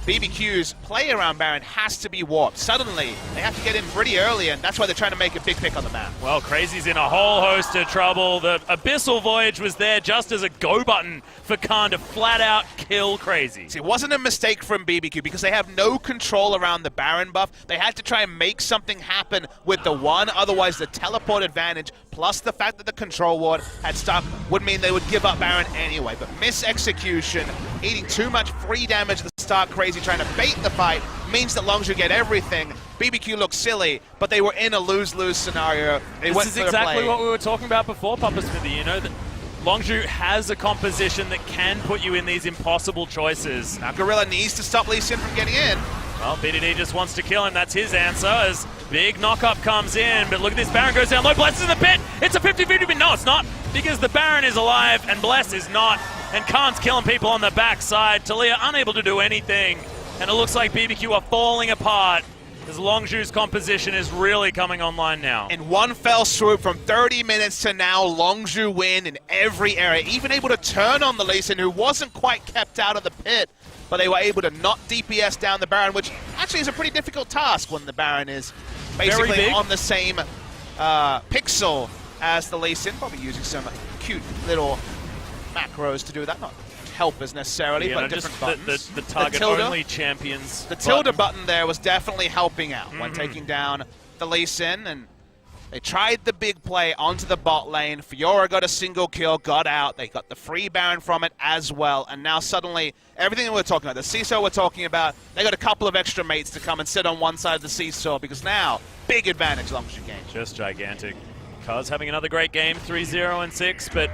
BBQ's play around Baron, has to be warped. Suddenly, they have to get in pretty early, and that's why they're trying to make a big pick on the map. Well, Crazy's in a whole host of trouble. The Abyssal Voyage was there just as a go button for Khan to flat out kill Crazy. See, it wasn't a mistake from BBQ because they have no control around the Baron buff. They had to try and make something happen with the one, otherwise the teleport advantage plus the fact that the control ward had stuck would mean they would give up Baron anyway. But mis-execution, eating too much free damage at the start, Crazy trying to bait the fight, means that Longzhu get everything. BBQ looks silly, but they were in a lose-lose scenario. This is exactly what we were talking about before, Papa Smithy. You know, that Longzhu has a composition that can put you in these impossible choices. Now Gorilla needs to stop Lee Sin from getting in. Well, BDD just wants to kill him. That's his answer as big knock-up comes in. But look at this, Baron goes down low. Bless is in the pit. It's a 50-50, but no, it's not. Because the Baron is alive and Bless is not. And Khan's killing people on the backside. Talia unable to do anything. And it looks like BBQ are falling apart as Longzhu's composition is really coming online now. In one fell swoop from 30 minutes to now, Longzhu win in every area. Even able to turn on the Lee Sin, who wasn't quite kept out of the pit. But they were able to not DPS down the Baron, which actually is a pretty difficult task when the Baron is basically on the same pixel as the Lee Sin. Probably using some cute little macros to do that. Not helpers necessarily, Yeah, but no, different just buttons. the target-only champions. The tilde button there was definitely helping out when taking down the Lee Sin, and they tried the big play onto the bot lane. Fiora got a single kill, got out. They got the free Baron from it as well. And now suddenly, everything that we're talking about, the seesaw we're talking about, they got a couple of extra mates to come and sit on one side of the seesaw because now, big advantage Longzhu gained. Just gigantic. Cuz having another great game, 3-0 and 6, but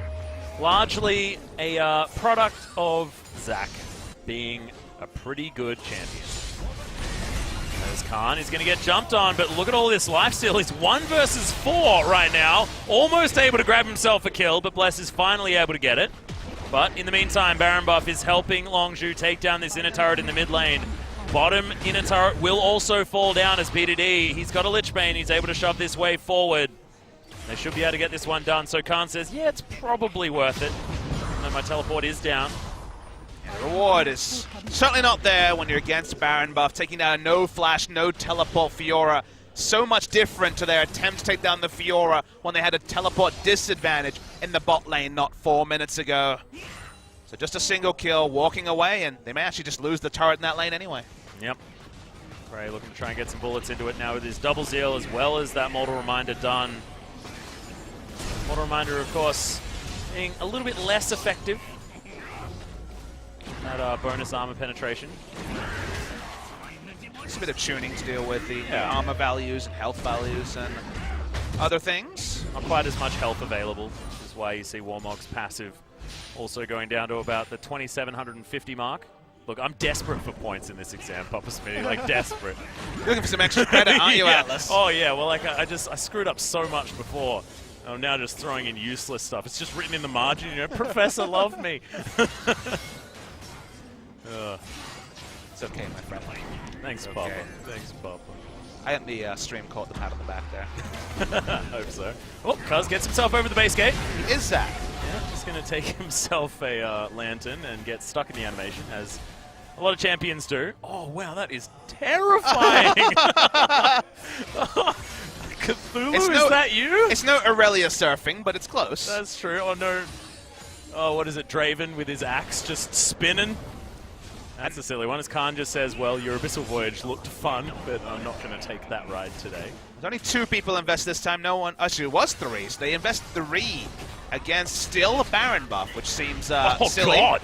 largely a product of Zac being a pretty good champion. There's Khan, he's going to get jumped on, but look at all this lifesteal. He's 1 versus 4 right now. Almost able to grab himself a kill, but Bless is finally able to get it. But in the meantime, Baron buff is helping Longzhu take down this inner turret in the mid lane. Bottom inner turret will also fall down as BDD. He's got a Lich Bane, he's able to shove this wave forward. They should be able to get this one done. So Khan says, yeah, it's probably worth it. And then my teleport is down. The reward is certainly not there when you're against Baron buff, taking down a no flash, no teleport Fiora. So much different to their attempt to take down the Fiora when they had a teleport disadvantage in the bot lane not 4 minutes ago. So just a single kill, walking away, and they may actually just lose the turret in that lane anyway. Yep. Prey looking to try and get some bullets into it now with his double zeal as well as that Mortal Reminder done. Mortal Reminder, of course, being a little bit less effective at bonus armor penetration. It's a bit of tuning to deal with the armor values and health values and other things. Not quite as much health available, which is why you see Warmog's passive also going down to about the 2,750 mark. Look, I'm desperate for points in this exam, Papa Smitty, like desperate. You're looking for some extra credit, aren't you, yeah. Atlas? Oh yeah, well like I screwed up so much before. I'm now just throwing in useless stuff. It's just written in the margin, you know, Professor love me. It's okay, my friend. Thanks, okay. Papa. Thanks, Papa. I think the stream caught the pat on the back there. Hope so. Oh, Cuz gets himself over the base gate. He is Zac. Yeah, just going to take himself a lantern and get stuck in the animation, as a lot of champions do. Oh, wow, that is terrifying. Cthulhu, is that you? It's no Aurelia surfing, but it's close. That's true. Oh, no. Oh, what is it? Draven with his axe just spinning. That's a silly one. As Khan just says, well, your Abyssal Voyage looked fun, but I'm not going to take that ride today. There's only 2 people invest this time. No one. Actually, it was 3. So they invest 3 against still a Baron buff, which seems silly. God.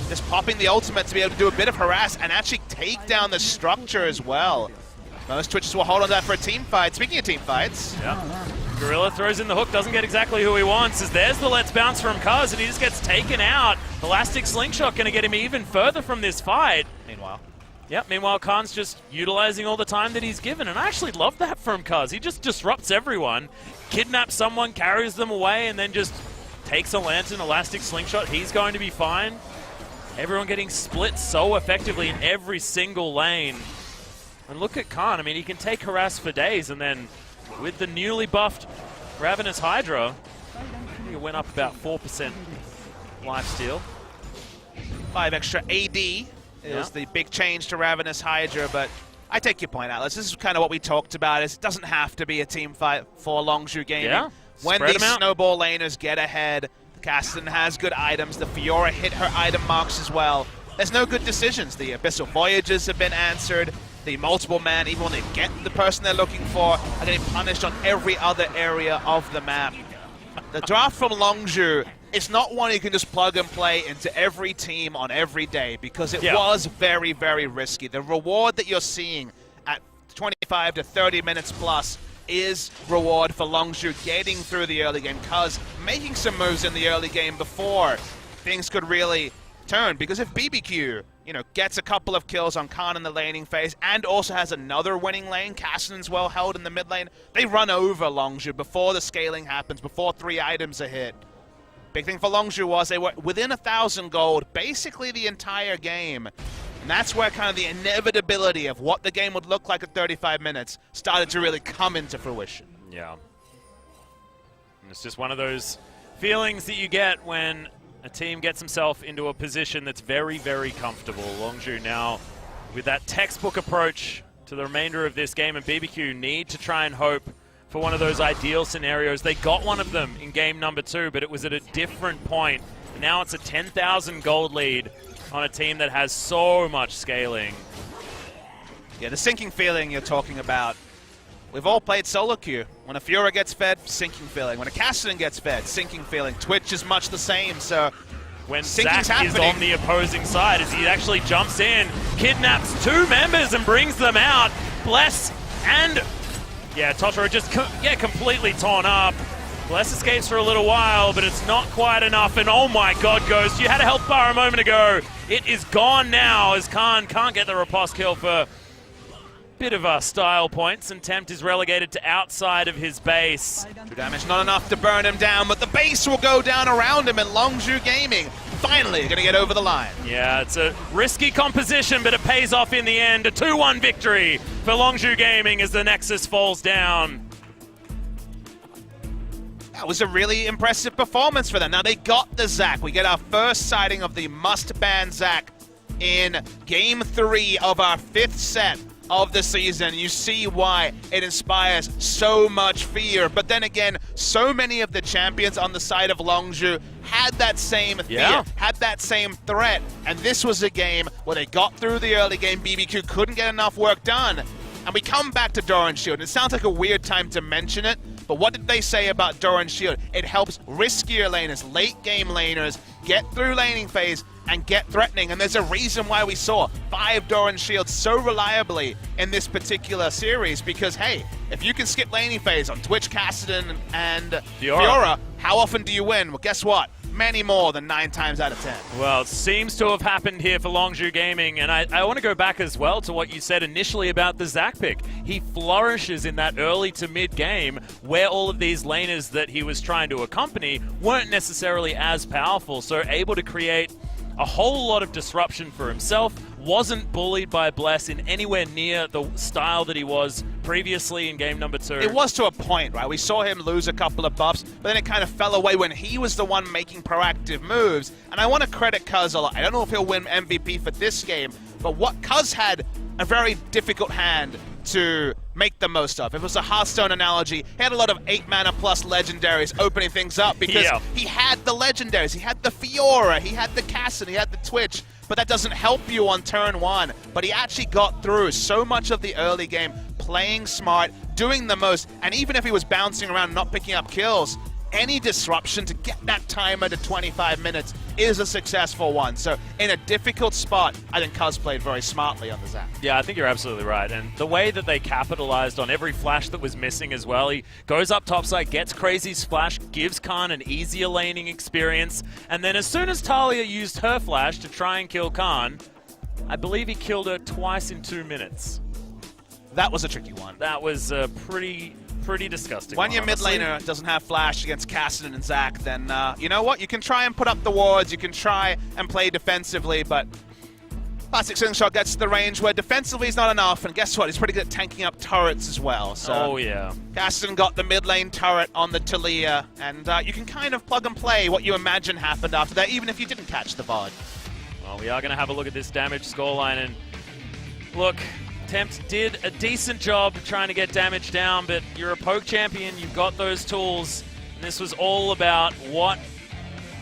Just popping the ultimate to be able to do a bit of harass and actually take down the structure as well. Most Twitches will hold on to that for a team fight. Speaking of team fights. Yeah. Gorilla throws in the hook, doesn't get exactly who he wants, as there's the Let's Bounce from Cuz, and he just gets taken out. Elastic Slingshot going to get him even further from this fight. Meanwhile. Yep, meanwhile Khan's just utilizing all the time that he's given, and I actually love that from Cuz. He just disrupts everyone, kidnaps someone, carries them away, and then just takes a lantern, Elastic Slingshot. He's going to be fine. Everyone getting split so effectively in every single lane. And look at Khan, I mean, he can take harass for days, and then with the newly buffed Ravenous Hydra, I think it went up about 4% lifesteal. 5 extra AD is the big change to Ravenous Hydra, but I take your point, Atlas. This is kind of what we talked about. It doesn't have to be a team fight for Longzhu Gaming. Yeah. When these snowball laners get ahead, Cassidy has good items. The Fiora hit her item marks as well. There's no good decisions. The Abyssal Voyages have been answered. The multiple man, even when they get the person they're looking for, are getting punished on every other area of the map. The draft from Longzhu is not one you can just plug and play into every team on every day, because it was very, very risky. The reward that you're seeing at 25 to 30 minutes plus is reward for Longzhu getting through the early game, because making some moves in the early game before things could really turn. Because if BBQ, you know, gets a couple of kills on Khan in the laning phase and also has another winning lane, Kassadin's well held in the mid lane, they run over Longzhu before the scaling happens, before 3 items are hit. Big thing for Longzhu was they were within 1,000 gold basically the entire game. And that's where kind of the inevitability of what the game would look like at 35 minutes started to really come into fruition. Yeah. And it's just one of those feelings that you get when a team gets himself into a position that's very, very comfortable. Longzhu now with that textbook approach to the remainder of this game, and BBQ need to try and hope for one of those ideal scenarios. They got one of them in game number 2, but it was at a different point Now it's a 10,000 gold lead on a team that has so much scaling. Yeah, the sinking feeling you're talking about. We've all played solo queue. When a Fiora gets fed, sinking feeling. When a Cassidy gets fed, sinking feeling. Twitch is much the same, so when sinking's Zach is on the opposing side, as he actually jumps in, kidnaps 2 members and brings them out. Bless and, yeah, Totoro just completely torn up. Bless escapes for a little while, but it's not quite enough. And oh my god, Ghost, you had a health bar a moment ago. It is gone now as Khan can't get the riposte kill for bit of style points, and Tempt is relegated to outside of his base. 2 damage, not enough to burn him down, but the base will go down around him, and Longzhu Gaming finally going to get over the line. Yeah, it's a risky composition, but it pays off in the end. A 2-1 victory for Longzhu Gaming as the Nexus falls down. That was a really impressive performance for them. Now they got the Zac. We get our first sighting of the must-ban Zac in Game 3 of our 5th set of the season. You see why it inspires so much fear. But then again, so many of the champions on the side of Longzhu had that same fear, had that same threat. And this was a game where they got through the early game. BBQ couldn't get enough work done. And we come back to Doran Shield. And it sounds like a weird time to mention it, but what did they say about Doran Shield? It helps riskier laners, late game laners, get through laning phase and get threatening. And there's a reason why we saw 5 Doran Shields so reliably in this particular series, because hey, if you can skip laning phase on Twitch, Kassadin, and Fiora, how often do you win? Well, guess what? Many more than 9 times out of 10. Well, it seems to have happened here for Longzhu Gaming, and I want to go back as well to what you said initially about the Zac pick. He flourishes in that early to mid game where all of these laners that he was trying to accompany weren't necessarily as powerful, so able to create a whole lot of disruption for himself, wasn't bullied by Bless in anywhere near the style that he was previously in game number 2. It was to a point, right? We saw him lose a couple of buffs, but then it kind of fell away when he was the one making proactive moves. And I want to credit Cuz a lot. I don't know if he'll win MVP for this game, but what Cuz had a very difficult hand to make the most of. It was a Hearthstone analogy. He had a lot of 8-mana plus legendaries opening things up because he had the legendaries. He had the Fiora, he had the Cassidy, he had the Twitch, but that doesn't help you on turn 1. But he actually got through so much of the early game, playing smart, doing the most, and even if he was bouncing around not picking up kills, any disruption to get that timer to 25 minutes is a successful one. So in a difficult spot, I think Cuz played very smartly on the Zac. Yeah, I think you're absolutely right. And the way that they capitalized on every flash that was missing as well, he goes up topside, gets Crazy's flash, gives Khan an easier laning experience, and then as soon as Talia used her flash to try and kill Khan, I believe he killed her twice in 2 minutes. That was a tricky one. That was pretty disgusting. When your mid laner doesn't have flash against Kassadin and Zac, then you know what? You can try and put up the wards, you can try and play defensively, but Classic Slingshot gets to the range where defensively is not enough, and guess what? He's pretty good at tanking up turrets as well. So Kassadin got the mid lane turret on the Talia, and you can kind of plug and play what you imagine happened after that, even if you didn't catch the VOD. Well, we are going to have a look at this damage scoreline, and look, Tempt did a decent job trying to get damage down, but you're a poke champion, you've got those tools, and this was all about what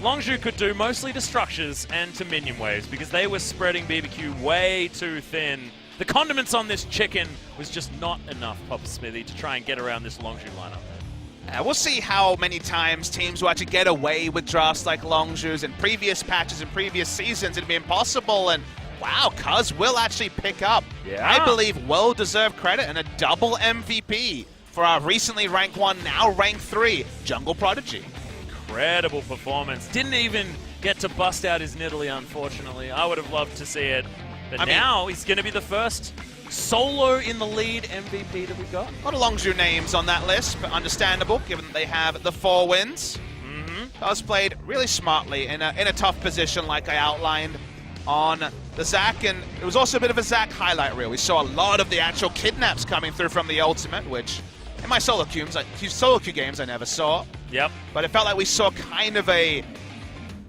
Longzhu could do, mostly to structures and to minion waves, because they were spreading BBQ way too thin. The condiments on this chicken was just not enough, Papa Smithy, to try and get around this Longzhu lineup. We'll see how many times teams will actually get away with drafts like Longzhu's. In previous patches and previous seasons, it'd be impossible, and wow, Cuz will actually pick up, I believe, well-deserved credit and a double MVP for our recently ranked 1, now ranked 3, Jungle Prodigy. Incredible performance. Didn't even get to bust out his Nidalee, unfortunately. I would have loved to see it. But now he's going to be the first solo in the lead MVP that we got. A lot of Longzhu names on that list, but understandable given that they have the 4 wins. Cuz played really smartly in a tough position like I outlined on the Zac, and it was also a bit of a Zac highlight reel. We saw a lot of the actual kidnaps coming through from the ultimate, which in my solo queue games I never saw. But it felt like we saw kind of a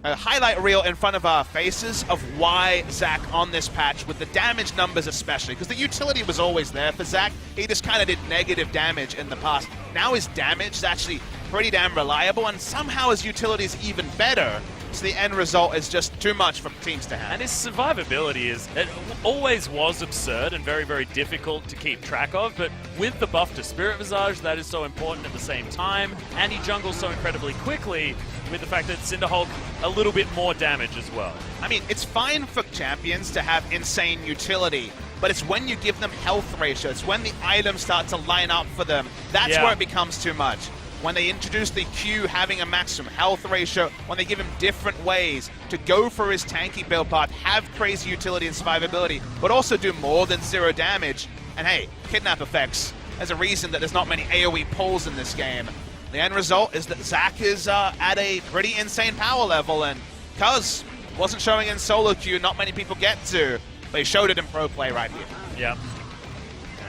highlight reel in front of our faces of why Zac on this patch, with the damage numbers especially, because the utility was always there for Zac. He just kind of did negative damage in the past. Now his damage is actually pretty damn reliable, and somehow his utility is even better so the end result is just too much for teams to handle. And his survivability it always was absurd and very, very difficult to keep track of, but with the buff to Spirit Visage, that is so important at the same time, and he jungles so incredibly quickly with the fact that Cinderhulk a little bit more damage as well. I mean, it's fine for champions to have insane utility, but it's when you give them health ratio, it's when the items start to line up for them, that's where it becomes too much. When they introduce the Q having a maximum health ratio, when they give him different ways to go for his tanky build path, have crazy utility and survivability, but also do more than 0 damage. And hey, kidnap effects. There's a reason that there's not many AoE pulls in this game. The end result is that Zac is at a pretty insane power level, and Cuz wasn't showing in solo queue, not many people get to, but he showed it in pro play right here. Yeah.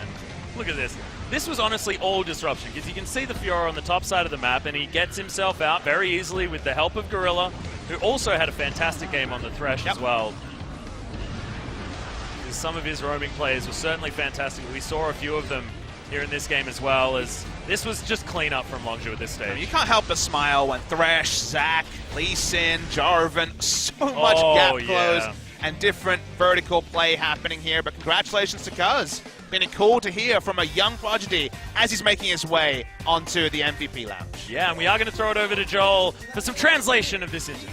And look at this. This was honestly all disruption, because you can see the Fiora on the top side of the map, and he gets himself out very easily with the help of Gorilla, who also had a fantastic game on the Thresh as well. Some of his roaming plays were certainly fantastic. We saw a few of them here in this game as well, as this was just clean up from Longzhu at this stage. You can't help but smile when Thresh, Zac, Lee Sin, Jarvan, so much gap close and different vertical play happening here, but congratulations to Cuz. Been cool to hear from a young prodigy as he's making his way onto the MVP lounge. Yeah, and we are going to throw it over to Joel for some translation of this interview.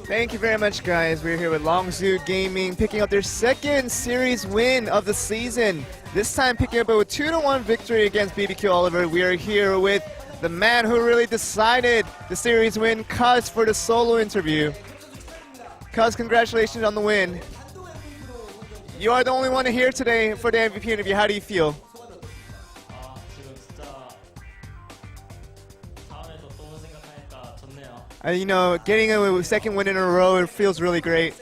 Thank you very much, guys. We're here with Longzhu Gaming, picking up their second series win of the season. This time picking up a 2-1 victory against BBQ Oliver. We are here with the man who really decided the series win, Cuz, for the solo interview. Cuz, congratulations on the win. You are the only one here today for the MVP interview. How do you feel? You know, getting a second win in a row, it feels really great.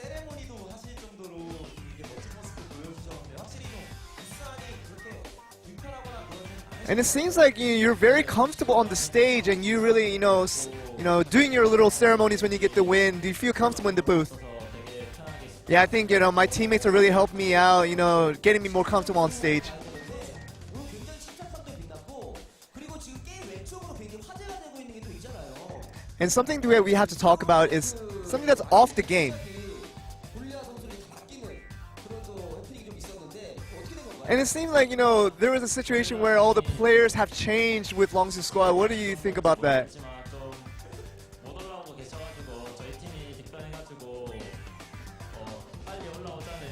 And it seems like you're very comfortable on the stage, and you really, doing your little ceremonies when you get the win. Do you feel comfortable in the booth? Yeah, I think, my teammates are really helping me out, getting me more comfortable on stage. And something that we have to talk about is something that's off the game. And it seems like, there was a situation where all the players have changed with Longzhu squad. What do you think about that?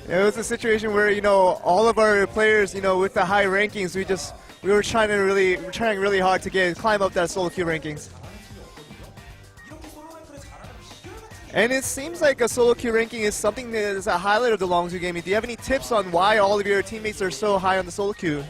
It was a situation where, all of our players, with the high rankings, we were trying really hard to climb up that solo queue rankings. And it seems like a solo queue ranking is something that is a highlight of the Longzhu gaming. Do you have any tips on why all of your teammates are so high on the solo queue?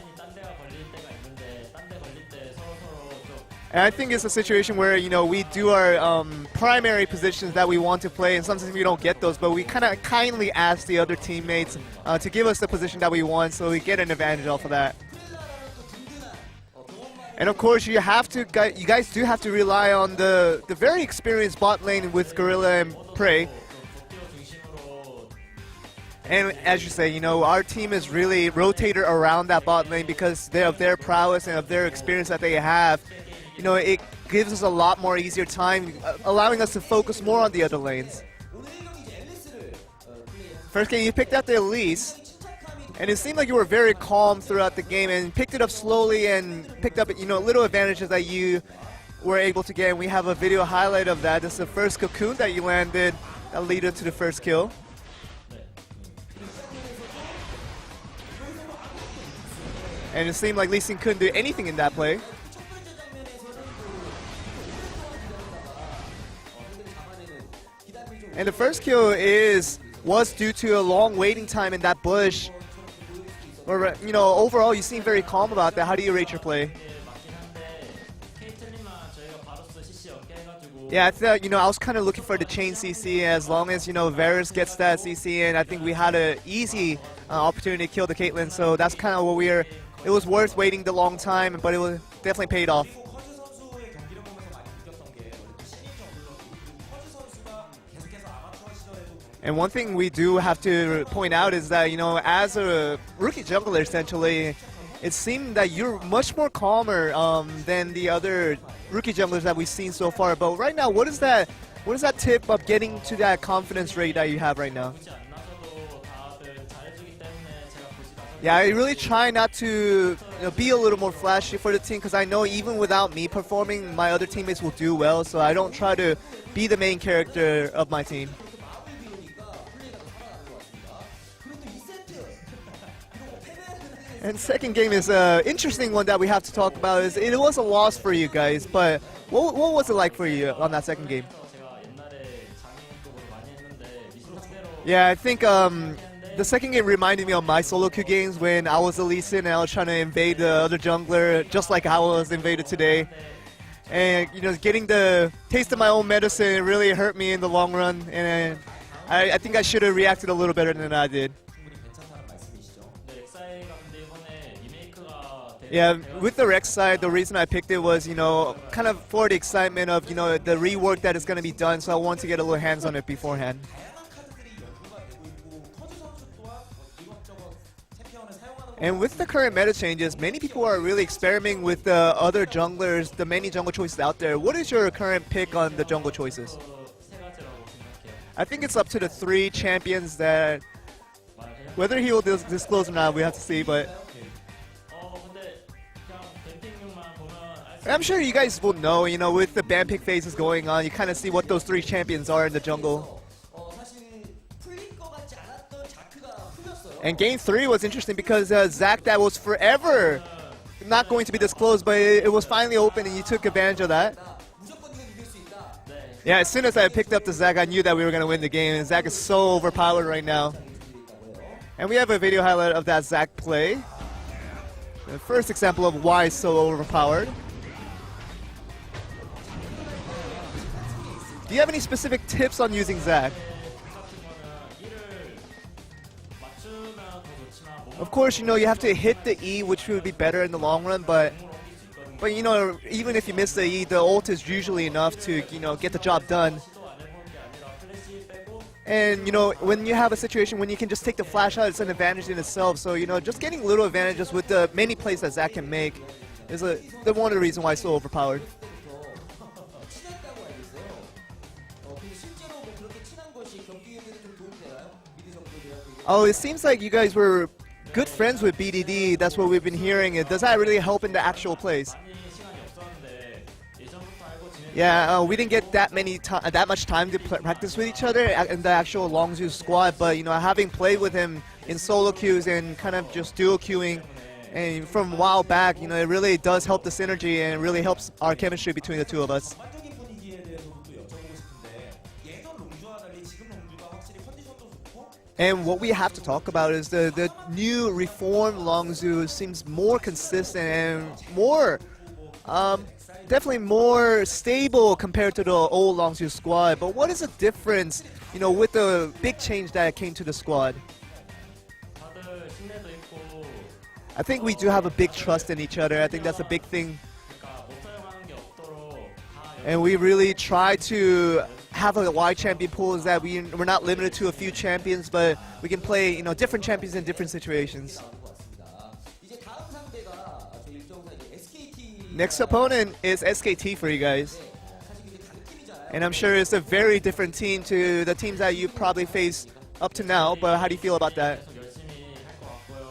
And I think it's a situation where, we do our primary positions that we want to play, and sometimes we don't get those, but we kind of kindly ask the other teammates to give us the position that we want, so we get an advantage off of that. And of course, you guys do have to rely on the very experienced bot lane with Gorilla and Prey. And as you say, our team is really rotated around that bot lane because of their prowess and of their experience that they have. It gives us a lot more easier time, allowing us to focus more on the other lanes. First game, you picked out the Elise. And it seemed like you were very calm throughout the game and picked it up slowly and picked up, little advantages that you were able to get. And we have a video highlight of that. This is the first cocoon that you landed that led to the first kill. And it seemed like Lee Sin couldn't do anything in that play. And the first kill was due to a long waiting time in that bush. Or, overall, you seem very calm about that. How do you rate your play? Yeah, I thought, I was kind of looking for the chain CC. As long as, Varus gets that CC in, I think we had an easy opportunity to kill the Caitlyn. So that's kind of what it was worth waiting the long time, but it was definitely paid off. And one thing we do have to point out is that, as a rookie jungler, essentially, it seemed that you're much more calmer than the other rookie junglers that we've seen so far. But right now, what is that What is that tip of getting to that confidence rate that you have right now? Yeah, I really try not to be a little more flashy for the team because I know even without me performing, my other teammates will do well, so I don't try to be the main character of my team. And second game is an interesting one that we have to talk about. It was a loss for you guys, but what was it like for you on that second game? Yeah, I think the second game reminded me of my solo queue games when I was a Lee Sin and I was trying to invade the other jungler just like I was invaded today. And getting the taste of my own medicine really hurt me in the long run, and I think I should have reacted a little better than I did. Yeah, with the Rex side, the reason I picked it was, kind of for the excitement of, the rework that is going to be done, so I wanted to get a little hands on it beforehand. And with the current meta changes, many people are really experimenting with the other junglers, the many jungle choices out there. What is your current pick on the jungle choices? I think it's up to the 3 champions that, whether he will disclose or not, we have to see, but I'm sure you guys will know, with the ban pick phases going on, you kind of see what those 3 champions are in the jungle. And game 3 was interesting because Zach, that was forever not going to be disclosed, but it was finally open and you took advantage of that. Yeah, as soon as I picked up the Zach, I knew that we were going to win the game, and Zach is so overpowered right now. And we have a video highlight of that Zach play. The first example of why he's so overpowered. Do you have any specific tips on using Zach? Of course, you have to hit the E, which would be better in the long run, but even if you miss the E, the ult is usually enough to, get the job done. And, when you have a situation when you can just take the flash out, it's an advantage in itself. So, just getting little advantages with the many plays that Zach can make is one of the reasons why he's so overpowered. Oh, it seems like you guys were good friends with BDD. That's what we've been hearing. Does that really help in the actual plays? Yeah, we didn't get that much time to practice with each other in the actual Longzhu squad, but having played with him in solo queues and kind of just duo queuing, and from a while back, it really does help the synergy and it really helps our chemistry between the two of us. And what we have to talk about is the new reformed Longzhu seems more consistent and more, definitely more stable compared to the old Longzhu squad. But what is the difference, with the big change that came to the squad? I think we do have a big trust in each other. I think that's a big thing. And we really try to have a wide champion pool, is that we're not limited to a few champions, but we can play different champions in different situations. Next opponent is SKT for you guys. And I'm sure it's a very different team to the teams that you probably faced up to now, but how do you feel about that?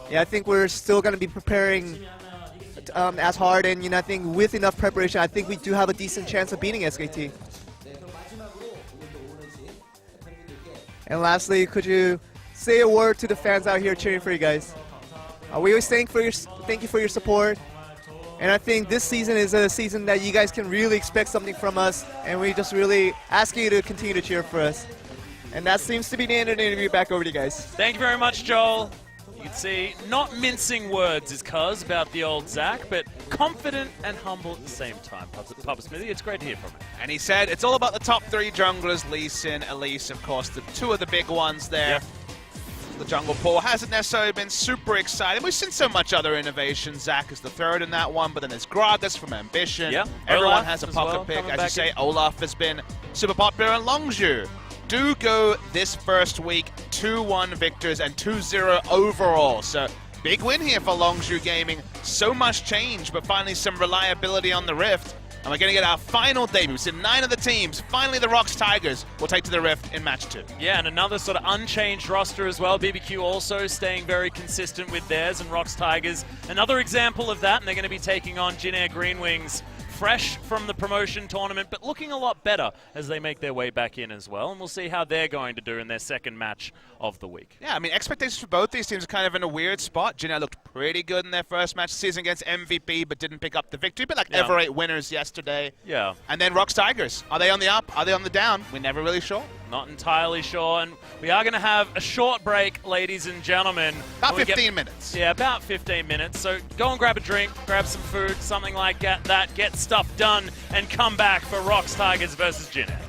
Yeah, I think we're still going to be preparing as hard, and I think with enough preparation, I think we do have a decent chance of beating SKT. And lastly, could you say a word to the fans out here cheering for you guys? We always thank you for your support. And I think this season is a season that you guys can really expect something from us, and we just really ask you to continue to cheer for us. And that seems to be the end of the interview. Back over to you guys. Thank you very much, Joel. You can see, not mincing words is Cuz about the old Zach, but confident and humble at the same time. Papa Smithy, it's great to hear from him. And he said it's all about the top 3 junglers, Lee Sin, Elise, of course, the 2 of the big ones there. Yep. The jungle pool hasn't necessarily been super exciting. We've seen so much other innovation. Zach is the 3rd in that one, but then there's Gragas from Ambition. Yep. Everyone Olaf has a as pocket well, pick. coming As you back say, in. Olaf has been super popular in Longzhu. Do go this first week, 2-1 victors and 2-0 overall. So big win here for Longzhu Gaming. So much change, but finally some reliability on the Rift. And we're going to get our final debut. So 9 of the teams, finally the Rocks Tigers, will take to the Rift in match 2. Yeah, and another sort of unchanged roster as well. BBQ also staying very consistent with theirs, and Rocks Tigers, another example of that, and they're going to be taking on Jin Air Green Wings, fresh from the promotion tournament, but looking a lot better as they make their way back in as well. And we'll see how they're going to do in their second match of the week. Yeah, I mean, expectations for both these teams are kind of in a weird spot. Jin Air looked pretty good in their first match of the season against MVP, but didn't pick up the victory. But like Ever 8 winners yesterday. Yeah. And then Rocks Tigers. Are they on the up? Are they on the down? We're never really sure. Not entirely sure. And we are going to have a short break, ladies and gentlemen. About 15 minutes. Yeah, about 15 minutes. So go and grab a drink, grab some food, something like that, get stuff done, and come back for Rocks Tigers versus Jin Air.